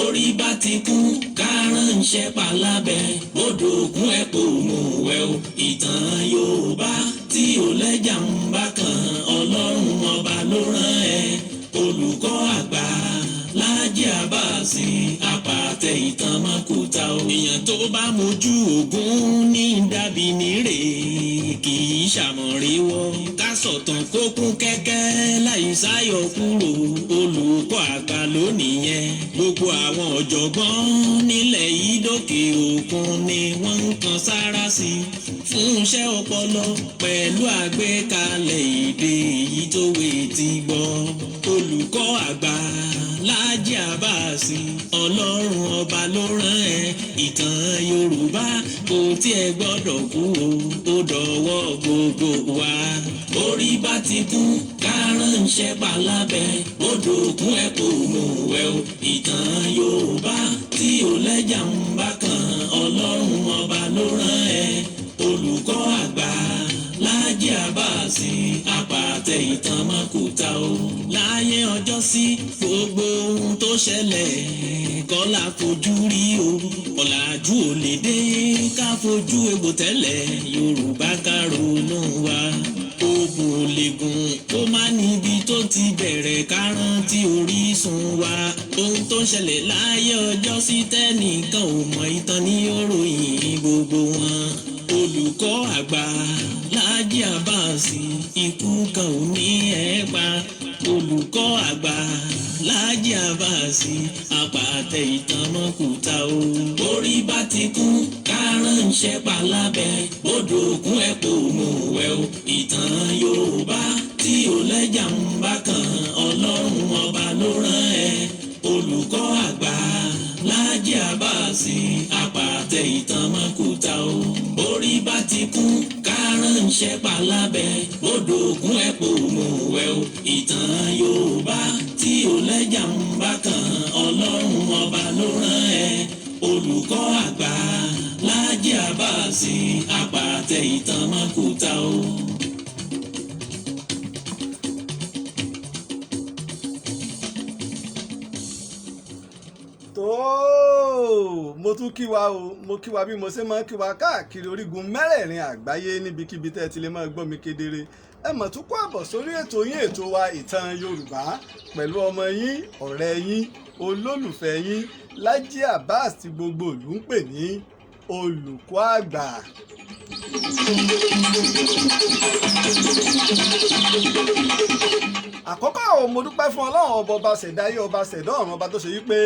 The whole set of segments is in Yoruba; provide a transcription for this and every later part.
orí bá ti kú kárànṣẹ́ palábẹ́ odò ògùn ẹ̀ kò mú wẹ̀ o. ìtàn Yorùbá tí ò lẹ́jà ń bá kan Ọlọ́run ọba ló rán ẹ. olùkọ́ àgbà Láàjì Àbáàsì apàtẹ ìtàn mọ́kúta o. èèyàn tó bá mojú ògún ní dàbí nírè kì í ṣàmọ̀ríwọ́. ká sọ̀tàn kó kún kẹ́kẹ́ láì sáyọ̀ kúrò. olùkọ́ àgbà lónìí yẹn. gbogbo àwọn ọ̀jọ̀gbọ́n nílẹ̀ yìí dókè òkun ni wọ́n ń kan sára sí i. fún iṣẹ́ ọpọlọ pẹ̀lú àgbékalẹ̀ èdè èyí tó wé ti gbọ́. olùkọ́ àgbà Láàjì Àbáàsì Ọlọ́run ọba ló rán ẹ. ìtàn Yorùbá kò tiẹ̀ gbọ́dọ̀ kú o. ó dọ̀wọ́ gbogbo wa. orí bá ti kú kárànṣẹ́ palábẹ́ odò ògùn ẹ̀ kò mú wẹ̀ o. ìtàn Yorùbá tí ò lẹ́jà ń bá kan Ọlọ́run ọba ló rán ẹ. olùkọ́ àgbà Láàjì Àbáàsì apàtẹ ìtàn mọ́kúta o. láyé ọjọ́ sí gbogbo ohun tó ṣẹlẹ̀ kọ́ la fojú rí o. ọ̀làjú ò lè dé ká fojú egbò tẹ́lẹ̀ Yorùbá ká ronú wa. ogun ò lè gùn kó má níbi tó ti bẹ̀rẹ̀ ká rántí orísun wa. ohun tó ṣẹlẹ̀ láyé ọjọ́ sí tẹ́nìkan ò mọ̀ ìtàn ní òròyìn gbogbo wọn. olùkọ́ àgbà Láàjì Àbáàsì ikú kan ò ní ẹ̀ pa. olùkọ́ àgbà Láàjì Àbáàsì apàtẹ ìtàn mọ́kúta o. orí bá ti kú kárànṣẹ́ palábẹ́ odò ògùn ẹ̀ kò mú wẹ̀ o. ìtàn Yorùbá tí ò lẹ́jà ń bá kan Ọlọ́run ọba ló rán ẹ. olùkọ́ àgbà Láàjì Àbáàsì apàtẹ ìtàn mọ́kúta o. orí bá ti kú kárànṣẹ́ palábẹ́ odò ògùn ẹ̀ kò mú wẹ̀ o. ìtàn Yorùbá tí ò lẹ́jà ń bá kan Ọlọ́run ọba ló rán ẹ. olùkọ́ àgbà Láàjì Àbáàsì apàtẹ ìtàn mọ́kúta o. mo tún kí wa o, mo kí wa bí mo ṣe máa ń kí wa káàkiri orígun mẹ́rẹ̀ẹ̀rin àgbáyé níbikíbi tẹ́ ẹ ti lè máa gbọ́ mi kedere. ẹ mọ̀ tún kó àbọ̀ sórí ètò yín, ètò wa ìtàn Yorùbá pẹ̀lú ọmọ yín, ọ̀rẹ́ yín, olólùfẹ́ yín Láàjì Àbáàsì tí gbogbo ìlú ń pè ní olùkọ́ àgbà. àkọ́kọ́ mo dúpẹ́ fún Ọlọ́run ọba ṣẹ̀dá ayé, ọba ṣẹ̀dá ọ̀run, ọba tó ṣe wípé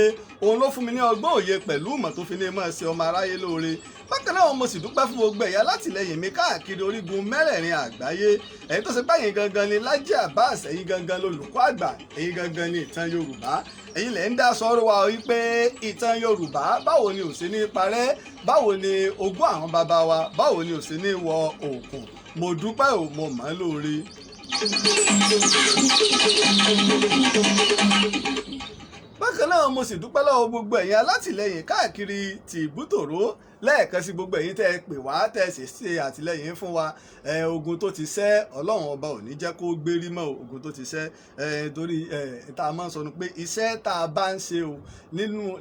òun ló fún mi ní ọgbọ́n òye pẹ̀lú ìmọ̀ tó fi ní máa ṣe ọmọ aráyé lóore. bákan náà mo sì dúpẹ́ fún gbogbo ẹ̀yà látìlẹ́yìn mi káàkiri orígun mẹ́rẹ̀ẹ̀rin àgbáyé. ẹ̀yin tó ṣe pé ẹ̀yin gangan ni Láàjì Àbáàsì, ẹ̀yin gangan lolùkọ́ àgbà, ẹ̀yin gangan ni ìtàn Yorùbá. ẹ̀yin lẹ̀ ń dá sọ̀rọ̀ wa wípé ìtàn Yorùbá báwo ni ò sí ní parẹ́, báwo ni ogún àwọn bàbá wa, báwo ni ò sí ní wọ òkun. mo dúpẹ́ ò, mo mọ̀ ọ́ lóore. bákan náà mo sì dúpẹ́ lọ́wọ́ gbogbo ẹ̀yin alátìlẹyìn káàkiri tìbútòrò lẹ́ẹ̀kan sí gbogbo ẹ̀yin tẹ́ ẹ pè wá tẹ́ ẹ sì ṣe àtìlẹyìn fún wa. ogun tó ti ṣẹ́ Ọlọ́run ọba ò ní jẹ́ kó gbérí mọ́ ogun tó ti ṣẹ́. torí tá a máa ń sọ ni pé iṣẹ́ tá a bá ń ṣe o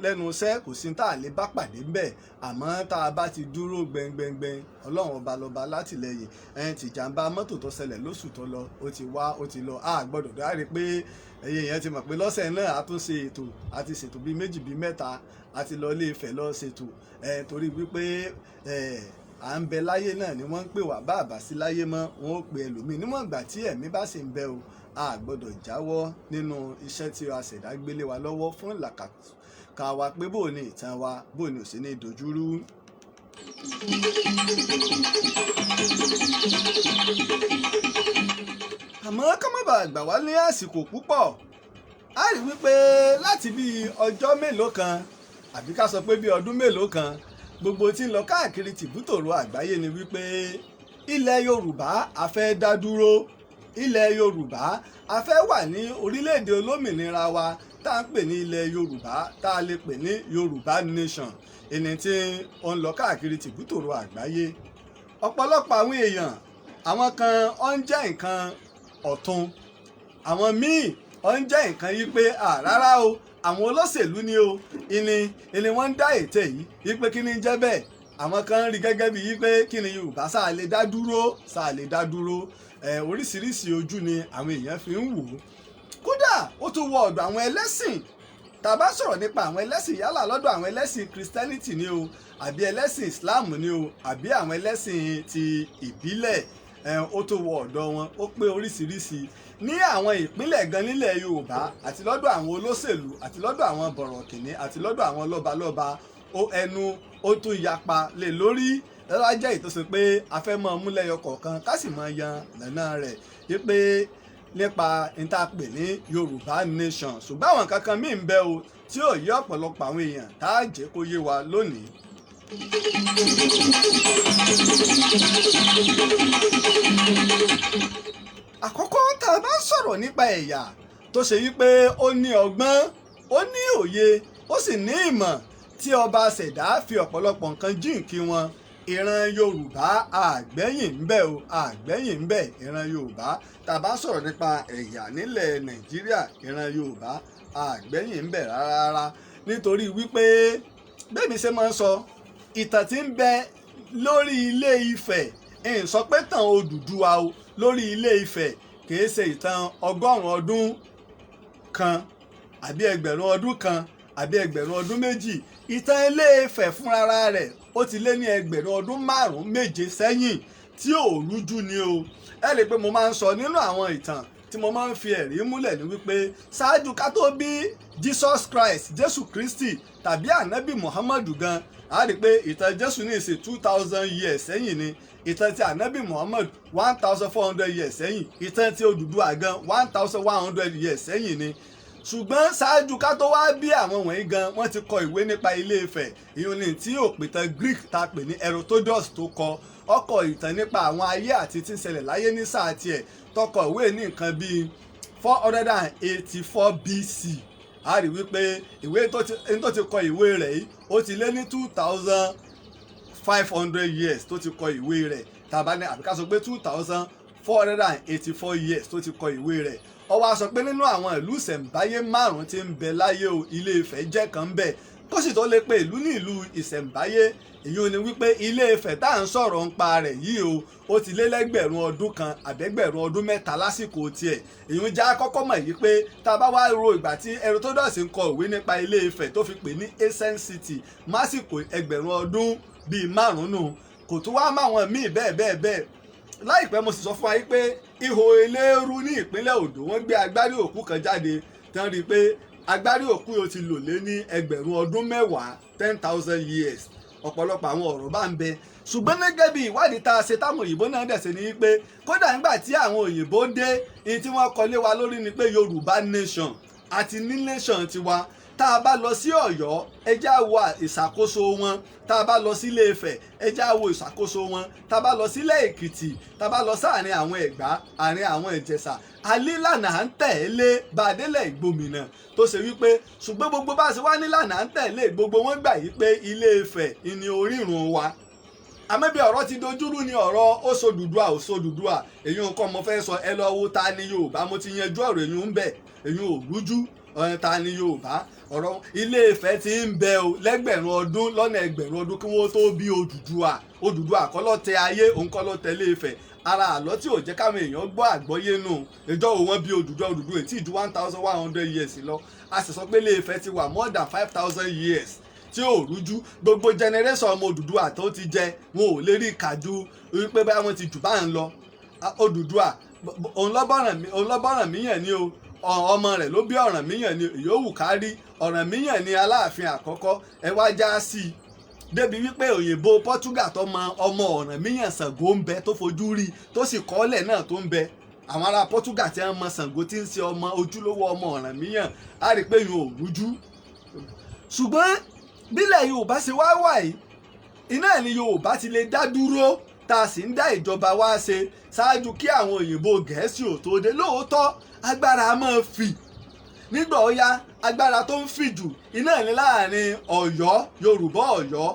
lẹ́nu iṣẹ́ kò sí tá a lè bá pàdé ńbẹ̀, àmọ́ tá a bá ti dúró gbẹngbẹngbẹng Ọlọ́run ọba lọ́ba látìlẹyìn. tìjàmbá mọ́tò tó ṣẹlẹ̀ lóṣù tó lọ ó ti wá ó ti lọ, a gbọ́dọ̀ dárí pé ẹ̀yin èèyàn ti mọ̀ pé lọ́sẹ̀ náà a tún ṣe ètò, a ti ṣètò bíi méjì bíi mẹ́ta, a ti lọ Ilé Ifẹ̀ lọ ṣètò. torí wípé à ń bẹ láyé náà ni wọ́n ń pè wá, bá àbá sí láyé mọ́ wọn ó pe ẹlòmíì. níwọ̀n ìgbà tí ẹ̀mí bá sì ń bẹ o, a gbọ́dọ̀ jáwọ́ nínú iṣẹ́ tí a ṣẹ̀dá gbélé wa lọ́wọ́ fún ìlàkàkà wa pé bó ni ìtàn wa bó ni ò sí ní dojúrú. àmọ́ ká má bàa gbà wá ní àsìkò púpọ̀, a rí wípé láti bí ọjọ́ mélòó kan àbí ká sọ pé bí ọdún mélòó kan, gbogbo tí ń lọ káàkiri tìbútòrò àgbáyé ni wípé ilẹ̀ Yorùbá a fẹ́ dá dúró, ilẹ̀ Yorùbá a fẹ́ wà ní orílẹ̀-èdè olómìnira wa tá à ń pè ní ilẹ̀ Yorùbá, tá a lè pè ní Yorùbá nation. ẹni tí ó ń lọ káàkiri tìbútòrò àgbáyé. ọ̀pọ̀lọpọ̀ àwọn èèyàn, àwọn kan ó ń jẹ́ nǹkan ọ̀tun, àwọn míì ó ń jẹ́ nǹkan yí pé rárá o àwọn olóṣèlú ni o ìní wọ́n ń dá ète yìí yí pé kí ni jẹ́ bẹ́ẹ̀ àwọn kan rí gẹ́gẹ́ bí yí pé kí ni Yorùbá sáà lè dá dúró oríṣiríṣi ojú ni àwọn èèyàn fi ń wò ó kódà ó tún wọ ọ̀dọ̀ àwọn ẹlẹ́sìn tá a bá sọ̀rọ̀ nípa àwọn ẹlẹ́sìn yálà lọ́dọ̀ àwọn ẹlẹ́sìn Christianity ni o àbí ẹlẹ́sìn Islam ni o àbí àwọn ẹlẹ́sìn ti ìbílẹ̀ ó tó wọ ọ̀dọ̀ wọn ó pé oríṣiríṣi ní àwọn ìpínlẹ̀ gan nílẹ̀ Yorùbá àti lọ́dọ̀ àwọn olóṣèlú àti lọ́dọ̀ àwọn bọ̀rọ̀kìnní àti lọ́dọ̀ àwọn lọ́balọ́ba ẹnu ó tún yapa lé lórí lọ́la jẹ́ ìtòsí pé a fẹ́ mọ múlẹ̀yọ kọ̀ọ̀kan ká sì mọ yan nàná rẹ̀ wípé nípa ìtàpè ní Yorùbá nation ṣùgbọ́n àwọn kankan míì ń bẹ o tí ò yé ọ̀pọ̀lọpọ̀ àwọn èèyàn tá a jẹ́ kó yé wa lónìí. àkọ́kọ́ tá a bá sọ̀rọ̀ nípa ẹ̀yà tó ṣe wípé ó ní ọgbọ́n ó ní òye ó sì ní ìmọ̀ tí ọba ṣẹ̀dá fi ọ̀pọ̀lọpọ̀ nǹkan jíǹkí wọn ìran Yorùbá àgbẹ̀yìn ń bẹ o àgbẹ̀yìn ń bẹ ìran Yorùbá tá a bá sọ̀rọ̀ nípa ẹ̀yà nílẹ̀ Nàìjíríà ìran Yorùbá àgbẹ̀yìn ń bẹ rárá nítorí wípé bẹ́ẹ̀ mi ṣe máa ń sọ ìtàn tí ń bẹ lórí Ilé Ifẹ̀ ń sọ pé tàn Odùduwà o lórí Ilé Ifẹ̀ kìí ṣe ìtàn 100 ọdún kan àbí 1000 ọdún kan àbí 1000 ọdún méjì ìtàn Ilé Ifẹ̀ fúnra rẹ̀ ó ti lé ní 1000 ọdún 5-7 sẹ́yìn tí ò rújú ni o ẹ lè pé mo máa ń sọ nínú àwọn ìtàn tí mo máa ń fi ẹ̀rí múlẹ̀ ní wípé ṣáájú ká tó bí Jesus Christ Jésù Kristi tàbí ànábì Muhammadu gan a rí pé ìtàn Jésù ní ìsìn 2000 years sẹ́yìn ni ìtàn ti ànábì Muhammad 1400 years sẹ́yìn ìtàn ti Odùduwà gan 1100 years sẹ́yìn ni ṣùgbọ́n ṣáájú ká tó wá bí àwọn wọ̀nyí gan wọ́n ti kọ ìwé nípa Ilé Ifẹ̀ ìyún ní tí òpìtàn Greek ta pè ní Herodotus tó kọ ọkọ ìtàn nípa àwọn ayé àti tí ń ṣẹlẹ̀ láyé ní sáà tiẹ̀ tọkọ ìwé ní nǹkan bíi 484 BC a rí wípé ìwé tó ti kọ ìwé rẹ̀ yìí ó ti lé ní 2500 years tó ti kọ ìwé rẹ̀ tàbá ní àbíká sọ pé 2484 years tó ti kọ ìwé rẹ̀ ó wá sọ pé nínú àwọn ìlú ìṣẹ̀ǹbáyé 5 tí ń bẹ láyé o Ilé Ifẹ̀ jẹ́ kan ń bẹ kó sì tó lè pe ìlú ní ìlú ìṣẹ̀ǹbáyé èyí ò ní wípé Ilé Ifẹ̀ tá à ń sọ̀rọ̀ ń pa rẹ̀ yìí o ó ti lé lẹ́gbẹ̀rún ọdún kan àbẹ́gbẹ̀rún ọdún 3 lásìkò tiẹ̀ èyí ń já kọ́kọ́ mọ̀ yìí pé tá a bá wá ro ìgbà tí Herodotus ń kọ ìwé nípa Ilé Ifẹ̀ tó fi pè ní ancient city másìkò ẹgbẹ̀rún ọdún bíi 5 nù kò tún wá máwọn míì bẹ́ẹ̀ láìpẹ́ mo sì sọ fún wa pé ihò eléérú ní ìpínlẹ̀ Ondo wọ́n gbé agbárí òkú kan jáde tán rí i pé agbárí òkú yóò ti lò lé ní ẹgbẹ̀rún ọdún 10,000 years ọ̀pọ̀lọpọ̀ àwọn ọ̀rọ̀ bá ń bẹ ṣùgbọ́n gẹ́gẹ́ bí ìwádìí tá a ṣe táwọn òyìnbó náà dẹ̀ ṣe ni pé kódà nígbà tí àwọn òyìnbó dé ní tí wọ́n kọ lé wa lórí ni pé Yorùbá nation àti ní nation tiwa tá a bá lọ sí Ọ̀yọ́ ẹ já wo ìṣàkóso wọn tá a bá lọ sí Ilé Ifẹ̀ ẹ já wo ìṣàkóso wọn tá a bá lọ sílẹ̀ Èkìtì tá a bá lọ sáàrin àwọn Ẹ̀gbá àárín àwọn Ìjẹ̀ṣà alílànà à ń tẹ̀lé bá a délẹ̀ Ìgbòmìnà tó ṣe wípé ṣùgbọ́n gbogbo bá a ṣe wá nílànà à ń tẹ̀lé gbogbo wọn gbà yí pé Ilé Ifẹ̀ ni orírun wa àmọ́bí ọ̀rọ̀ ti dojúrú ni ọ̀rọ̀ ó Sódùduwà ó Sódùduwà èyí nǹkan mo fẹ́ sọ ẹ lọ wo ta ni Yorùbá mo ti yanjú ọ̀rọ̀ èyí ń bẹ èyí ò rújú ta ni Yorùbá ọ̀rọ̀ Ilé Ifẹ̀ ti ń bẹ o lẹ́gbẹ̀rún ọdún lọ́nà ẹgbẹ̀rún ọdún kí wọ́n tó bí Odùduwà kọ́ ló tẹ ayé òun kọ́ ló tẹ Ilé Ifẹ̀ ara àlọ́ tí ò jẹ́ káwọn èèyàn gbọ́ àgbọ́yé nù ìjọ òun wọn bí Odùduwà ètí ìjú 1100 years lọ a sì sọ pé Ilé Ifẹ̀ ti wà more than 5000 years tí ò rújú gbogbo generation ọmọ Odùduwà tó ti jẹ wọn ò lè rí ìkàjú wípé báyà wọn ti jù bá ń lọ Odùduwà òun lọ́bọ̀ràn míyàn ni o ọmọ rẹ̀ ló bí Ọ̀rànmíyàn ni ìyówù kárí Ọ̀rànmíyàn ni Aláàfin àkọ́kọ́ ẹ wá já sí i débi wípé òyìnbó Portugal tó mọ ọmọ Ọ̀rànmíyàn Ṣàngó ń bẹ tó fojú rí tó sì kọ́lẹ̀ náà tó ń bẹ àwọn ará Portugal tí wọ́n mọ Ṣàngó tí ń ṣe ọmọ ojúlówó ọmọ Ọ̀rànmíyàn á rí i pé yóò rújú ṣùgbọ́n bílẹ̀ Yorùbá ṣe wá wà yìí iná ni Yorùbá ti lè dá dúró tá a sì ń dá ìjọba wá ṣe ṣáájú kí àwọn òyìnbó Gẹ̀ẹ́sì ò tó dé lóòótọ́ agbára máa fì nígbà ó yá agbára tó ń fì jù iná ní láàrin Ọ̀yọ́ Yorùbá Ọ̀yọ́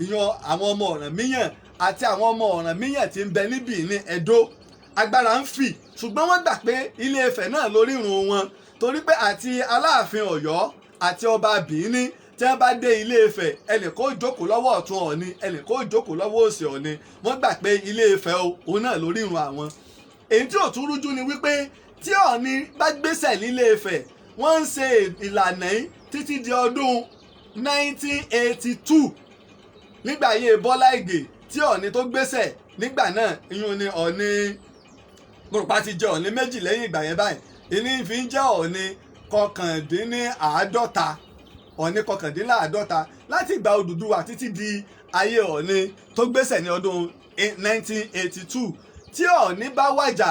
ìyan àwọn ọmọ Ọ̀rànmíyàn àti àwọn ọmọ Ọ̀rànmíyàn tí ń bẹ níbí ní Ẹdó agbára ń fì ṣùgbọ́n wọ́n gbà pé Ilé Ifẹ̀ náà lórírun wọn torí pé àti Aláàfin Ọ̀yọ́ àti ọba Bìíní tí wọ́n bá dé Ilé Ifẹ̀ ẹnìkan ó jókòó lọ́wọ́ ọ̀tún Ọọ̀ni ẹnìkan ó jókòó lọ́wọ́ òsì Ọọ̀ni wọ́n gbà pé Ilé Ifẹ̀ òun náà lórírun àwọn. èyí tí ò tún rújú ni wípé tí Ọọ̀ni bá gbéṣẹ̀ nílé Ifẹ̀ wọ́n ń ṣe ìlànà yìí títí di ọdún 1982 nígbà ayé Bọ́lá Ìgè tí Ọọ̀ni tó gbéṣẹ̀ nígbà náà ìyún ni Ọọ̀ni gbòròpá ti jẹ Ọọ̀ni méjì lẹ́yìn ìgbà yẹn báyìí ìní fi ń jẹ́ Ọọ̀ni kọkàndínláàádọ́ta Ọọ̀ni kọkàndínláàádọ́ta láti ìgbà Odùduwà títí di ayé Ọọ̀ni tó gbéṣẹ̀ ní ọdún 1982 tí Ọọ̀ni bá wàjà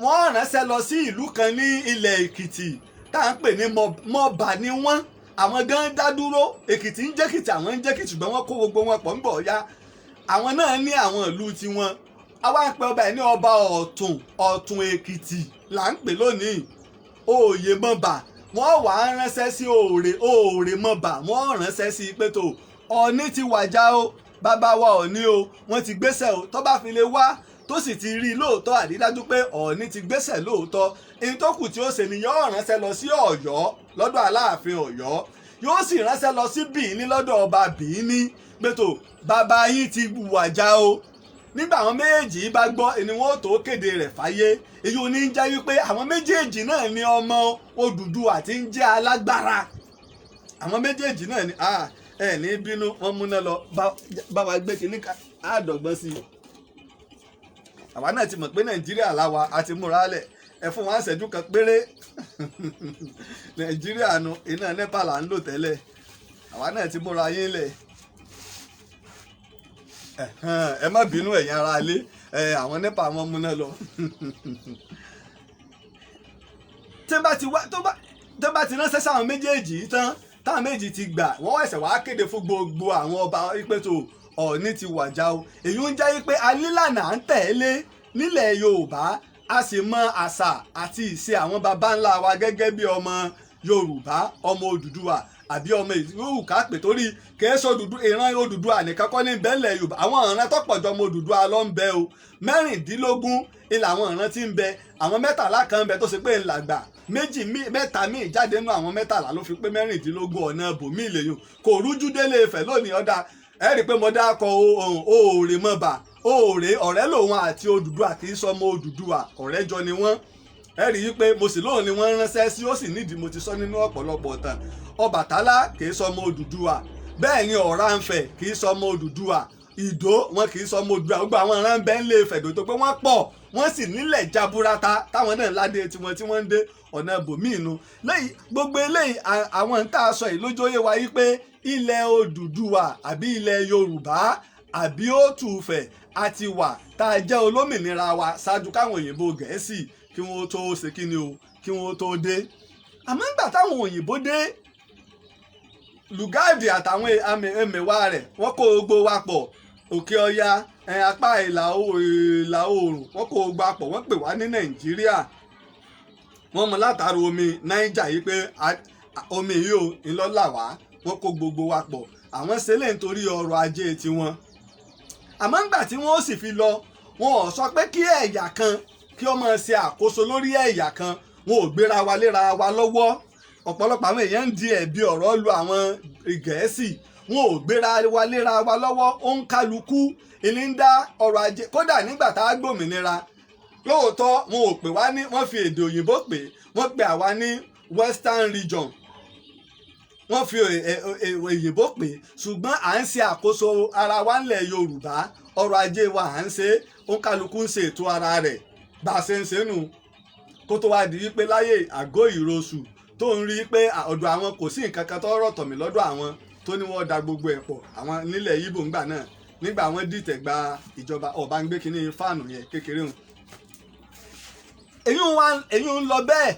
wọ́n ránṣẹ́ lọ sí ìlú kan ní ilẹ̀ Èkìtì tá à ń pè ní Mọ́bà ni wọ́n àwọn gan dá dúró Èkìtì ń jẹ́kìtì àwọn ń jẹ́kìtì ṣùgbọ́n wọ́n kó gbogbo wọn pọ̀ ń bọ̀ ya àwọn náà ní àwọn ìlú tiwọn àwa ń pe ọba ẹ̀ ní ọba Ọ̀tún Èkìtì là ń pè lónìí Oyè Mọ́bà wọ́n wà á ránṣẹ́ sí Òòrè Mọ́bà wọ́n ránṣẹ́ sí pé tó Ọọ̀ni ti wàjà o bàbá wa Ọọ̀ni o wọ́n ti gbéṣẹ̀ o tó bá fi lè wá tó sì ti rí lóòótọ́ àrídájú pé Ọọ̀ni ti gbéṣẹ̀ lóòótọ́ èyí tó kù tí ó ṣe ni yóò ránṣẹ́ lọ sí Ọ̀yọ́ lọ́dọ̀ Aláàfin Ọ̀yọ́ yóò sì ránṣẹ́ lọ sí Bìíní lọ́dọ̀ ọba Bìíní pé tó bàbá yín ti wàjà o nígbà àwọn méjèèjì bá gbọ́ ni wọ́n tó kéde rẹ̀ fáyé èyí ò ní jẹ́ wípé àwọn méjèèjì náà ni ọmọ Odùduwà tí ń jẹ́ alágbára àwọn méjèèjì náà ni ẹ ní bínú wọn múná lọ bá wa gbé kínní àádọ́gbọ́n sí i àwa náà ti mọ̀ pé Nàìjíríà láwa àti múra lẹ̀ ẹ fún wa ṣẹ́jú kan péré Nàìjíríà nu iná NEPA là ń lò tẹ́lẹ̀ àwa náà ti múra yín lẹ̀ ẹ má bínú ẹ̀yin ará ilé àwọn NEPA wọn múná lọ tó bá ti ránṣẹ́ sáwọn méjèèjì tán táwọn méjì ti gbà wọ́n ẹ̀sẹ̀ wàá kéde fún gbogbo àwọn ọba ìpẹ́tò Ọọ̀ni ti wàjà o èyí ń jẹ́ pé alílànà à ń tẹ̀lé nílẹ̀ Yorùbá a sì mọ àṣà àti ìṣe àwọn baba ńlá wa gẹ́gẹ́ bí ọmọ Yorùbá ọmọ Odùduwà àbí ọmọ ìlú ká pè torí kèéṣe ìran Odùduwà nìkan kọ́ ní bẹ́ẹ̀lẹ̀ Yorùbá àwọn ìran tó pọ̀ jọ ọmọ Odùduwà ló ń bẹ o 16 ilẹ̀ àwọn ìran tí ń bẹ àwọn 13 kan ń bẹ tó ṣe pé ńlàgbà mẹ́ta míì jáde nínú àwọn 13 ló fi pé 16 ọ̀nà bòmí ìlẹ̀yìn kò rújú délé Ifẹ̀ lónìí ọ̀dà ẹ rí i pé mo dákọ̀ Òòrè Mọ́bà Òòrè ọ̀rẹ́ lòun àti Odùduwà kì í sọmọ Odùduwà ọ̀rẹ́ jọ ni wọ́n ẹ rí i pé mo sì lóun ni wọ́n ránṣẹ́ sí ó sì nídìí mo ti sọ nínú ọ̀pọ̀lọpọ̀ ọ̀tàn Ọbàtálá kì í sọmọ Odùduwà bẹ́ẹ̀ ni Ọ̀rànfẹ̀ kì í sọmọ Odùduwà Ìdó wọn kì í sọmọ Odùduwà gbogbo àwọn ìran bẹ́ẹ̀ ń lé Ifẹ̀ tó pé wọ́n pọ̀ wọ́n sì nílẹ̀ jaburata táwọn náà ládé tiwọn tí wọ́n ń dé ọ̀nà ibòmíì nu lẹ́yìn gbogbo eléyìí àwọn ń tà sọ yìí lójóyè wa yìí pé ilẹ̀ Odùduwà àbí ilẹ̀ Yorùbá àbí Òtùfẹ̀ àti wà tá a jẹ́ olómìnira wa ṣáájú káwọn òyìnbó Gẹ̀ẹ́sì kí wọ́n tó ṣe kí ni o kí wọ́n tó dé àmọ́ nígbà táwọn òyìnbó dé Lùgáàdì àtàwọn ẹmẹ̀wà rẹ̀ wọ́n kó gbogbo wa pọ̀ Òkè Ọya apá ìlà oòrùn wọ́n kó gbogbo wa pọ̀ wọ́n pè wá ní Nàìjíríà wọ́n mọ látàrí omi Niger yìí pé omi yìí ò ń lọ là wá wọ́n kó gbogbo wa pọ̀ àwọn ṣẹlẹ̀ nítorí ọrọ̀ ajé tiwọn àmọ́ ńgbà tí wọ́n sì fi lọ wọn ò sọ pé kí ẹ̀yà kan kí ó máa ṣe àkóso lórí ẹ̀yà kan wọn ò gbéra wa léra wa lọ́wọ́ ọ̀pọ̀lọpọ̀ àwọn èèyàn ń di ẹ̀bi ọ̀rọ̀ lu àwọn Gẹ̀ẹ́sì wọn ò gbéra wa léra wa lọ́wọ́ ó ń kálukú ilé ń dá ọrọ̀ ajé kódà nígbà tá a gbòmìnira lóòótọ́ wọn ò pè wá ní wọ́n fi èdè òyìnbó pè wọ́n pè àwa ní Western Region wọ́n fi òyìnbó pè ṣùgbọ́n à ń ṣe àkóso ara wa ńlẹ̀ Yorùbá ọrọ̀ ajé wa à ń ṣe ó ń kálukú ń ṣe ètò ara rẹ̀ bá a ṣe ń ṣe nù kó tó wá di wípé láyé àgọ́ ìrosù tó ń rí pé ọ̀dọ̀ àwọn kò sí nǹkan kan tó rọ̀ tọ̀mí lọ́dọ̀ àwọn tó ní wọ́n da gbogbo ẹ̀ pọ̀ àwọn nílẹ̀ Ìgbò ńgbà náà nígbà wọ́n dìtẹ̀ gba ìjọba ọba ń gbé kínní fáànù yẹn kékeré hùn èyí ń lọ bẹ́ẹ̀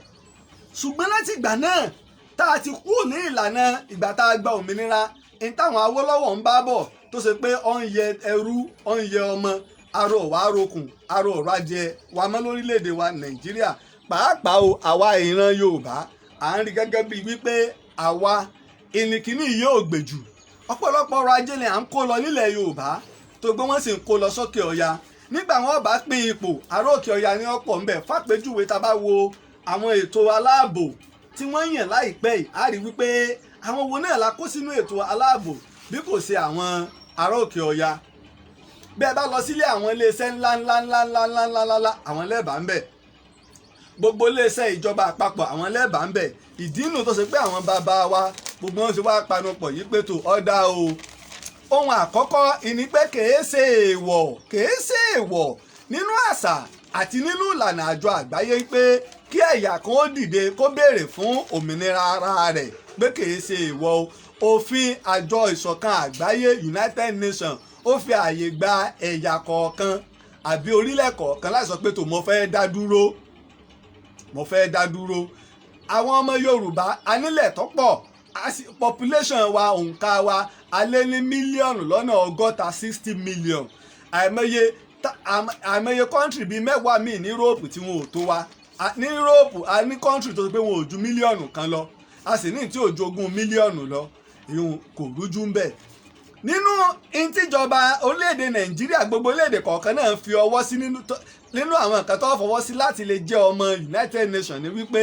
ṣùgbọ́n láti ìgbà náà tá a ti kú ní ìlànà ìgbà tá a gba òmìnira ní táwọn Awólọ́wọ̀ ń bá bọ̀ tó ṣe pé ó ń yẹ ẹrú ó ń yẹ ọmọ aró ọ̀wá arókùn aró ọ̀rọ̀ ajẹ wa mọ́ lórílẹ̀‐èdè wa Nàìjíríà pàápàá o àwa ìran Yorùbá à ń rí gẹ́gẹ́ bíi wípé àwa ìnìkíní yóò gbèjù ọ̀pọ̀lọpọ̀ ọrọ̀ ajé ni à ń kó lọ nílẹ̀ Yorùbá tó gbé wọ́n sì ń kó lọ sókè Ọya nígbà wọn bá pín ipò ará òkè ọya ní ọ̀pọ̀ ńbẹ̀ fàpèjúwe tá a bá wo àwọn ètò aláàbò tí wọ́n yàn láìpẹ́ yìí á rí wípé àwọn wo náà la kó sínú ètò aláàbò bí kò ṣe àwọn ará òkè ọya. Bẹ́ẹ̀ bá lọ sílé àwọn iléeṣẹ́ ńláńláńláńláńláńlá àwọn lẹ́ẹ̀bà ń bẹ̀, gbogbo iléeṣẹ́ ìjọba àpapọ̀ àwọn lẹ́ẹ̀bà ń bẹ̀. Ìdí inú tó ṣe pé àwọn bàbá wa gbogbo wọn ṣe wá panupọ̀ yìí pé tó ọ̀dà o. Ohun àkọ́kọ́ ìní pé kèé ṣe èèwọ̀ nínú àṣà àti nínú ìlànà àjọ àgbáyé pé kí ẹ̀yà kan ó dìde kó béèrè fún òmìnira ara rẹ̀ pé kèé ṣe èèwọ̀ o. Òfin àjọ ìṣọ̀kan àgbáyé United Nations ó fi àyè gba ẹ̀yà kọ̀ọ̀kan àbí orílẹ̀ kọ̀ọ̀kan láti sọ pé tó mo fẹ́ dá dúró. Àwọn ọmọ Yorùbá anílẹ̀ tó pọ̀ population wa òǹkà wa a lé ní mílíọ̀nù lọ́nà 60 million. Àìmọye country bíi mẹ́wàá míì ní Europe tí wọn ò tó wa. Ní Europe a ní country tó ṣe pé wọn ò ju mílíọ̀nù kan lọ, a sì ní tí ò ju 20 mílíọ̀nù lọ. Ìyún kò rújú ń bẹ̀. Nínú ìtìjọba orílẹ̀-èdè Nàìjíríà gbogbo orílẹ̀-èdè kọ̀ọ̀kan náà fi ọwọ́ sí nínú àwọn nǹkan tó fọwọ́ sí láti lè jẹ́ ọmọ United Nations ní wípé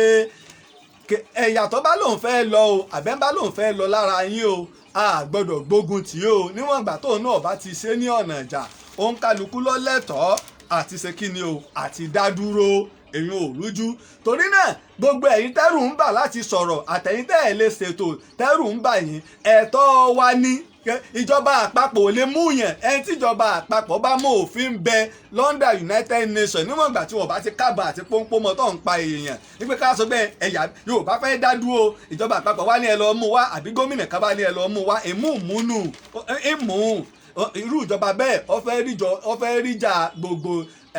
ẹ̀yà tó bá lòun fẹ́ lọ o àbẹ́ bá lòun fẹ́ lọ lára yín o a gbọ́dọ̀ gbógun tì o níwọ̀n ìgbà tóun náà bá ti ṣe ní ọ̀nà ìjà òun kálukú ló lẹ́tọ̀ọ́ àti ṣe kíni o àti dá dúró èyí ò rújú. Torí náà gbogbo ẹ̀yin tẹ́rù ń bà láti sọ̀rọ̀ àtẹ̀yin tẹ́ ẹ̀ lè ṣètò tẹ́rù ń bà yín ẹ̀tọ́ wa ní. Ìjọba àpapọ̀ ò lè mú yàn ẹni tí ìjọba àpapọ̀ bá mú òfin bẹ London United Nations níwọ̀n ìgbà tí wọ́n bá ti kábà àti pọ́npọ́nmọ́ tó ń pa èèyàn wípé ká sọ pé ẹ̀yà Yorùbá fẹ́ dá dúró ìjọba àpapọ̀ wá ní ẹ lọ mú wá àbí gómìnà kan bá ní ẹ lọ mú wá irú ìjọba bẹ́ẹ̀ ó fẹ́ ríjà gbogbo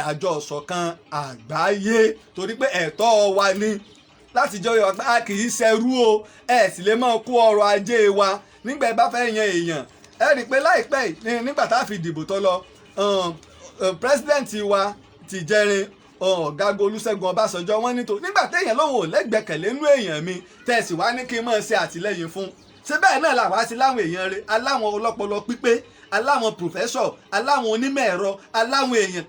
àjọ ìṣọ̀kan àgbáyé torí pé ẹ̀tọ́ wa ni láti jẹ́ ọyọ̀ pé a kì í ṣẹrú o ẹ̀ sì lè máa kó ọrọ̀ ajé wa nígbà ẹ bá fẹ́ yan èèyàn ẹ rí i pé láìpẹ́ nígbà tá a fi dìbò tó lọ pírẹsidẹ́ǹtì wa ti jẹrin ọ̀gágun Olúṣẹ́gun Ọbásanjọ́ wọ́n ní tó nígbà téèyàn lòun ò lẹ́gbẹ̀kẹ̀lé nínú èèyàn mi tẹ̀sí wá ní kí n máa ṣe àtìlẹ́yìn fún ṣé bẹ́ẹ̀ náà làwọn á sí láwọn èèyàn rẹ̀ aláwọn ọlọ́pọlọ pípé aláwọn pòfẹ́sọ̀ aláwọn onímọ̀ ẹ̀rọ aláwọn èèyàn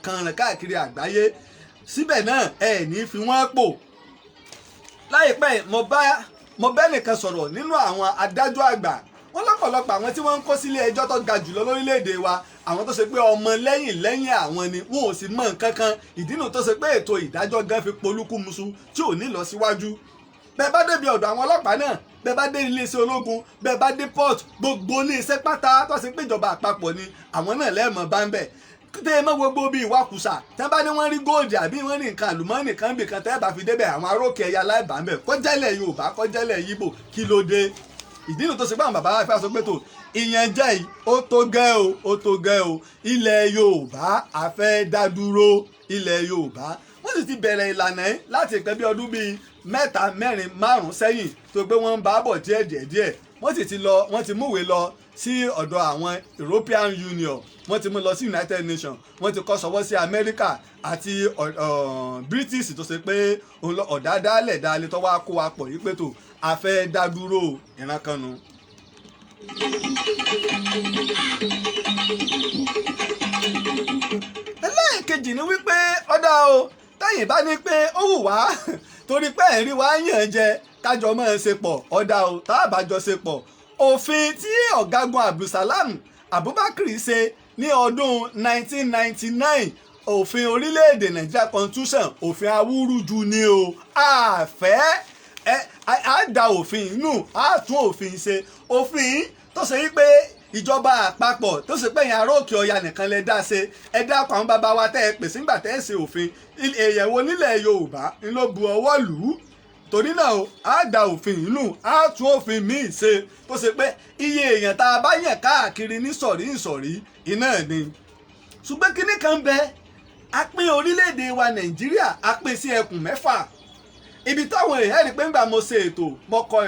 kànràn káàkiri àgbáyé síbẹ̀ náà ẹ̀ ní fi wọ́n pò. Láìpẹ́ mo bá nìkan sọ̀rọ̀ nínú àwọn adájọ́ àgbà wọn lọ́pọ̀lọpọ̀ àwọn tí wọ́n ń kó sílé ẹjọ́ tó ga jùlọ lórílẹ̀‐èdè wa àwọn tó ṣe pé ọmọ lẹ́yìn àwọn ni wọn ò sì mọ nǹkan kan ìdínú tó ṣe pé ètò ìdájọ́ gan fi polúkúmuṣu tí ò ní lọ síwájú. Bẹ́ẹ̀ bá débi ọ̀dọ̀ àwọn ọlọ́pàá náà bẹ́ẹ̀ bá dé iléeṣẹ́ ológun bẹ́ẹ̀ bá dé port gbogbo iléeṣẹ́ pátá tó ṣe pé ìjọba àpapọ̀ ni àwọn náà lẹ́ẹ̀mọ́ bá ń bẹ̀ tẹ́ ẹ mọ́ gbogbo bíi ìwakùsà tẹ́ bá ní wọ́n rí góòdì àbí wọ́n ní nǹkan àlùmọ́ọ́nì kan bì kan tẹ́ bá fi débẹ̀ àwọn arókè ẹ̀yà aláìbá ń bẹ̀ kọjálẹ̀ Yorùbá kọjálẹ̀ Yíbò kí ló dé. Ìdí nu tó ṣe pé àwọn bàbá wa fẹ́ sọ pé tó ìyànjẹ́ yìí ó tó gẹ́ o ilẹ̀ Yorùbá a fẹ́ dá dúró ilẹ̀ Yorùbá wọ́n sì ti bẹ̀rẹ̀ ìlànà yìí láti ìpẹ́ bí ọdún bíi 3, 4, 5 sẹ́yìn tó pé wọ́n ń bá bọ̀ díẹ̀ wọ́n ti múwèé lọ sí ọ̀dọ̀ àwọn European Union wọ́n ti mú lọ sí United Nations wọ́n ti kọ́ sọwọ́ sí America àti British tó ṣe pé ọ̀dádálẹ̀ dalẹ̀ tó wá kó wa pọ̀ yí pé tó a fẹ́ dá dúró ìran kan nu. ẹlẹ́ẹ̀kejì ni wípé ọ̀dà o tẹ́yìn bá ní pé ó wù wá torí pé ẹ̀rí wa yàn jẹ kájọ máa ṣe pọ̀ ọ̀dà o tá a bá jọ ṣe pọ̀ òfin tí ọ̀gágun Abdulsalam Abubakar ṣe ní ọdún 1999 òfin orílẹ̀-èdè Nigeria Constitution òfin awúrúju ni o àfẹ́ á da òfin nù á tún òfin ṣe òfin tó ṣe wípé ìjọba àpapọ̀ tó ṣe pé yẹn ará òkè ọya nìkan lè dá ṣe ẹ dákọ̀ àwọn bàbá wa tẹ́ ẹ pèsè nígbà tẹ́ ẹ ṣe òfin èèyàn wo nílẹ̀ Yorùbá ń ló bu ọwọ́ lù ú torí náà o á da òfin inú á tún òfin míì ṣe tó ṣe pé iye èèyàn tá a bá yàn káàkiri ní ìsọ̀rí iná ni. ṣùgbọ́n kinní kan bẹ a pín orílẹ̀-èdè wa Nàìjíríà a pín sí ẹkùn 6 ibi táwọn èèyàn rí pé ńgbà mo ṣe ètò mo kọ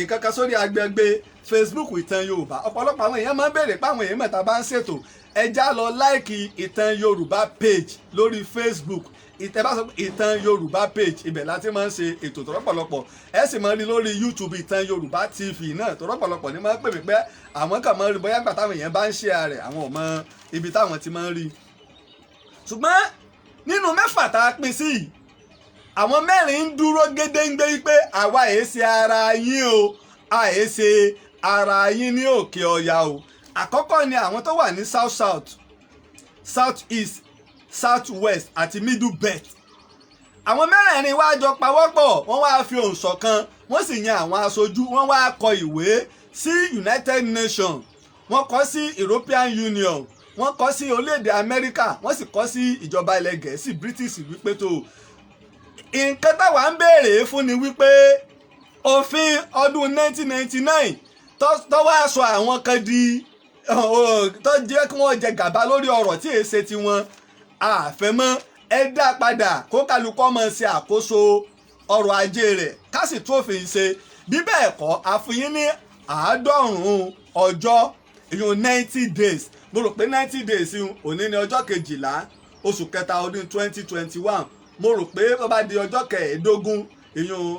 ìkankan sórí agbègbè Facebook Ìtàn Yorùbá ọ̀pọ̀lọpọ̀ àwọn èèyàn máa ń béèrè pé àwọn èèyàn mẹ́ta bá ń ṣètò ẹja lọ láìkì ìtàn Yorùbá page lórí Facebook. Ìtẹ̀bá sọ pé ìtàn Yorùbá page, ibẹ̀ láti máa ń ṣe ètò tó rọ́pọ̀lọpọ̀. Ẹ sì máa ń rí lórí YouTube ìtàn Yorùbá TV náà tó rọ́pọ̀lọpọ̀ ní máa ń pè mí pé àwọn kan máa ń rí bóyá gbà táwọn èèyàn bá ń share rẹ̀ àwọn ò mọ ibi táwọn ti máa ń rí. Ṣùgbọ́n nínú 6 tá a pín sí yìí, àwọn 4 ń dúró gédéǹgbé pé àwa èé ṣe ara yín o, a èé ṣe ara yín ní òkè ọya o. Àkọ́kọ́ ni àwọn tó wà ní South South, South East, South West àti Middle Belt. Àwọn 4 wá jọ pawọ́pọ̀, wọ́n wá fi ohùn ṣọ̀kan, wọ́n sì yan àwọn aṣojú, wọ́n wá kọ ìwé sí United Nations, wọ́n kọ sí European Union, wọ́n kọ sí orílẹ̀-èdè Amẹ́ríkà, wọ́n sì kọ sí ìjọba ilẹ̀ Gẹ̀ẹ́sì British wípé tó nǹkan táwa ń béèrè fún ni wípé òfin ọdún 1999 tó wá sọ àwọn kan di tó jẹ́ kí wọ́n jẹ gàba lórí ọ̀rọ̀ tí èé ṣe tiwọn, àfẹ́mọ́ ẹ dá padà kó kálukọ́ mọ̀ ṣe àkóso ọrọ̀ ajé rẹ̀ ká sì tún òfin ṣe. Bí bẹ́ẹ̀ kọ́ àfihàn ní 90 ọjọ́, ìyún 90 days. Mo rò pé 90 days òní ní ọjọ́ 12 oṣù kẹta ọdún 2021. Mo rò pé ó bá di ọjọ́ 15 ìyún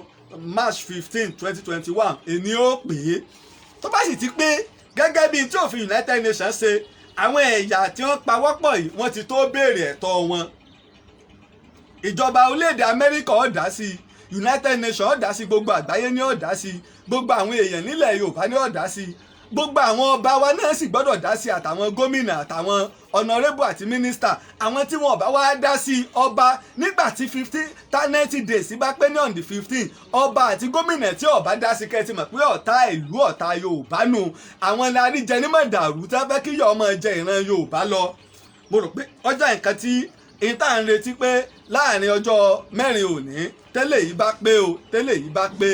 March 15, 2021 èní ó pè é. Tó bá sì ti pé gẹ́gẹ́ bí tí òfin United Nations ṣe, àwọn ẹ̀yà tí wọ́n pawọ́pọ̀ yìí wọ́n ti tó béèrè ẹ̀tọ́ wọn. Ìjọba orílẹ̀-èdè Amẹ́ríkà ó dá sí, United Nations ó dá sí, gbogbo àgbáyé ní ó dá sí, gbogbo àwọn èèyàn nílẹ̀ Yorùbá ní ó dá sí, gbogbo àwọn ọba wa náà sì gbọ́dọ̀ dá sí, àtàwọn gómìnà àtàwọn honorable àti minister. Àwọn tí wọn ọba wa dá sí ọba nígbà tí 90 days bá pé ní on the 15, ọba àti gómìnà tí ọba dá sí kẹ́tì mọ̀ pé ọ̀tá ìlú ọ̀tá Yorùbá nù. Àwọn lárí jẹ nímọ̀ dàrú tá fẹ́ kí yọ ọmọ jẹ ìran Yorùbá lọ. Mo rò pé ọjọ́ nǹkan tí èyí tá à ń retí pé láàrin ọjọ́ 4 òní tẹ́lẹ̀ yìí bá pé o, tẹ́lẹ̀ yìí bá pé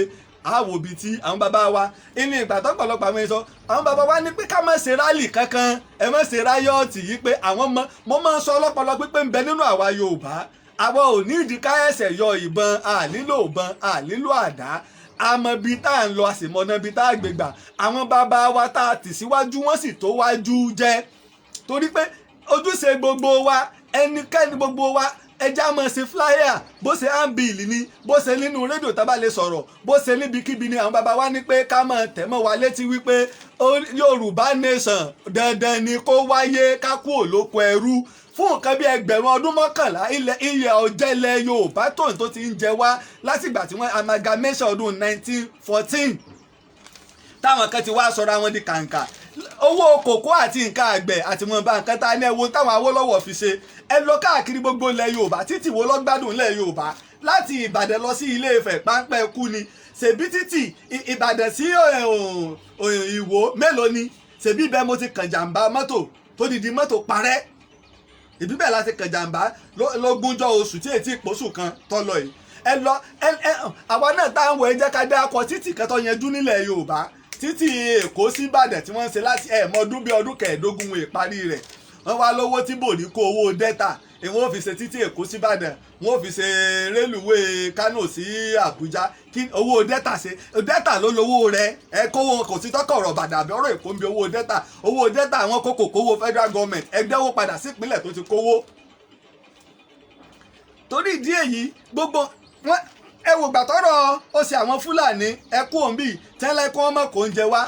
àwò bíi tí àwọn bàbá wa inú ìgbà tó pọ̀lọpọ̀ àwọn èso àwọn bàbá wa ní pé ká má ṣe rálì kankan, ẹ má ṣe ráyọ̀tì yìí pé àwọn mo máa ń sọ ọlọ́pọlọ pípé ń bẹ nínú àwa Yorùbá. Àwa ò ní ìdí ká ẹsẹ̀ yọ ìbọn, a nílò ìbọn, a nílò àdá. Àmọ́ bí tá à ń lọ àsìmọ́nà bí tá à gbé gbà. Àwọn bàbá wa tá a tì síwájú wọ́n sì tó wájú jẹ́. Torí pé ojúṣe gbogbo wa, ẹnikẹ́ni gbogbo wa, ẹjá mọ̀ sí flyer, bó ṣe handbill ni, bó ṣe nínú rédíò tá bá lè sọ̀rọ̀, bó ṣe níbikíbi ni àwọn bàbá wa ní pé ká mọ̀ tẹ̀mọ́ wa létí wípé Yorùbá nation dandan ni kó wáyé ká kú òlóko ẹrú. Fún nǹkan bí 1000 ọdún 11 ilẹ̀ ọ̀jẹ̀lẹ̀ Yorùbá tó ti ń jẹ wá látìgbà tí wọ́n amalgamation ọdún 1914 táwọn kan ti wá sọra wọn di kàǹkà. Owó kòkó àti nǹkan àgbẹ̀ àti wọn bá nǹkan tá ní ẹwo táwọn Awólọ́wọ̀ fi ṣe. Ẹ lọ káàkiri gbogbo ilẹ̀ Yorùbá, títì wo lọ́gbádùn ilẹ̀ Yorùbá láti Ìbàdàn lọ sí Ilé Ifẹ̀ páńpẹ́ kú ni. Ṣèbí títì Ìbàdàn sí Ìwó mélòó ni? Ṣèbí ibẹ̀ mo ti kàn jàǹbá mọ́tò tó dìdí mọ́tò parẹ́. Ìbí bẹ́ẹ̀ láti kàn jàǹbá lógúnjọ́ oṣù tí ètí ìpóṣù kan tọ́ lọ yìí. Ẹ lọ àwa náà táwọn ẹ jẹ́ ká dá akọ títì kan tó yanjú nílẹ̀ Yorùbá. Títì Èkó sí Ìbàdàn tí wọ́n ń ṣe láti ọdún bí ọdún 15 wọn ìparí rẹ̀. Wọ́n wá lówó tí bò ní kó owó dẹ́ta, wọ́n fi ṣe títì Èkó sí Ìbàdàn, wọ́n fi ṣe rélùwé Kánò sí Àbújá. Kí owó dẹ́ta ṣe, dẹ́ta ló lówó rẹ̀. Ẹ kówó kò sí tọ́kọ̀ ọ̀rọ̀ Ìbàdàn àbí ọ̀rọ̀ Èkó ń bi owó dẹ́ta. Owó dẹ́ta àwọn kówó federal government ẹgbẹ́wó padà sí ìpínlẹ̀ tó ti kówó. Torí ìdí èyí gbogbo wọn ẹ wò gbàtọ́rọ̀ ó ṣe àwọn Fúlàní ẹkú òǹbí tẹ́lẹ̀ kí wọ́n mọ̀ kó oúnjẹ wá.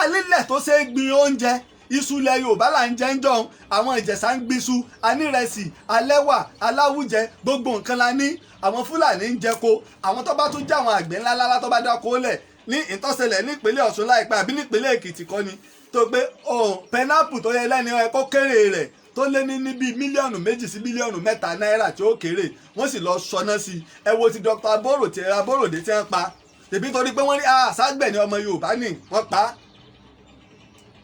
Alílẹ̀ tó ṣe é gbin oúnjẹ, iṣu ilẹ̀ Yorùbá là ń jẹ ń jọun, àwọn Ìjẹ̀ṣà ń gbin iṣu, anírẹsì, alẹ́wà, aláwùjẹ, gbogbo nǹkan la ní. Àwọn Fúlàní ń jẹko, àwọn tó bá tún jẹ́ àwọn àgbẹ̀ ńláńlá tó bá dáko lẹ̀ ní ìtọ́sẹ̀lẹ̀ nípínlẹ̀ Ọ̀ṣun láìpẹ́ àbí nípínlẹ̀ Èkìtì kọ́ ni tó pé pẹ́nápù tó yẹ lẹ́ni ẹ̀kọ́ kéré rẹ̀ tó lé ní bíi mílíọ̀nù 2 sí mílíọ̀nù 3 náírà tí ó kéré, wọ́n sì lọ sọná sí i. Ẹ wo ti Dr. Aborode tí wọ́n pa, tèbí torí pé wọ́n rí àṣàgbẹ̀ ní ọmọ Yorùbá ní wọ́n pa á.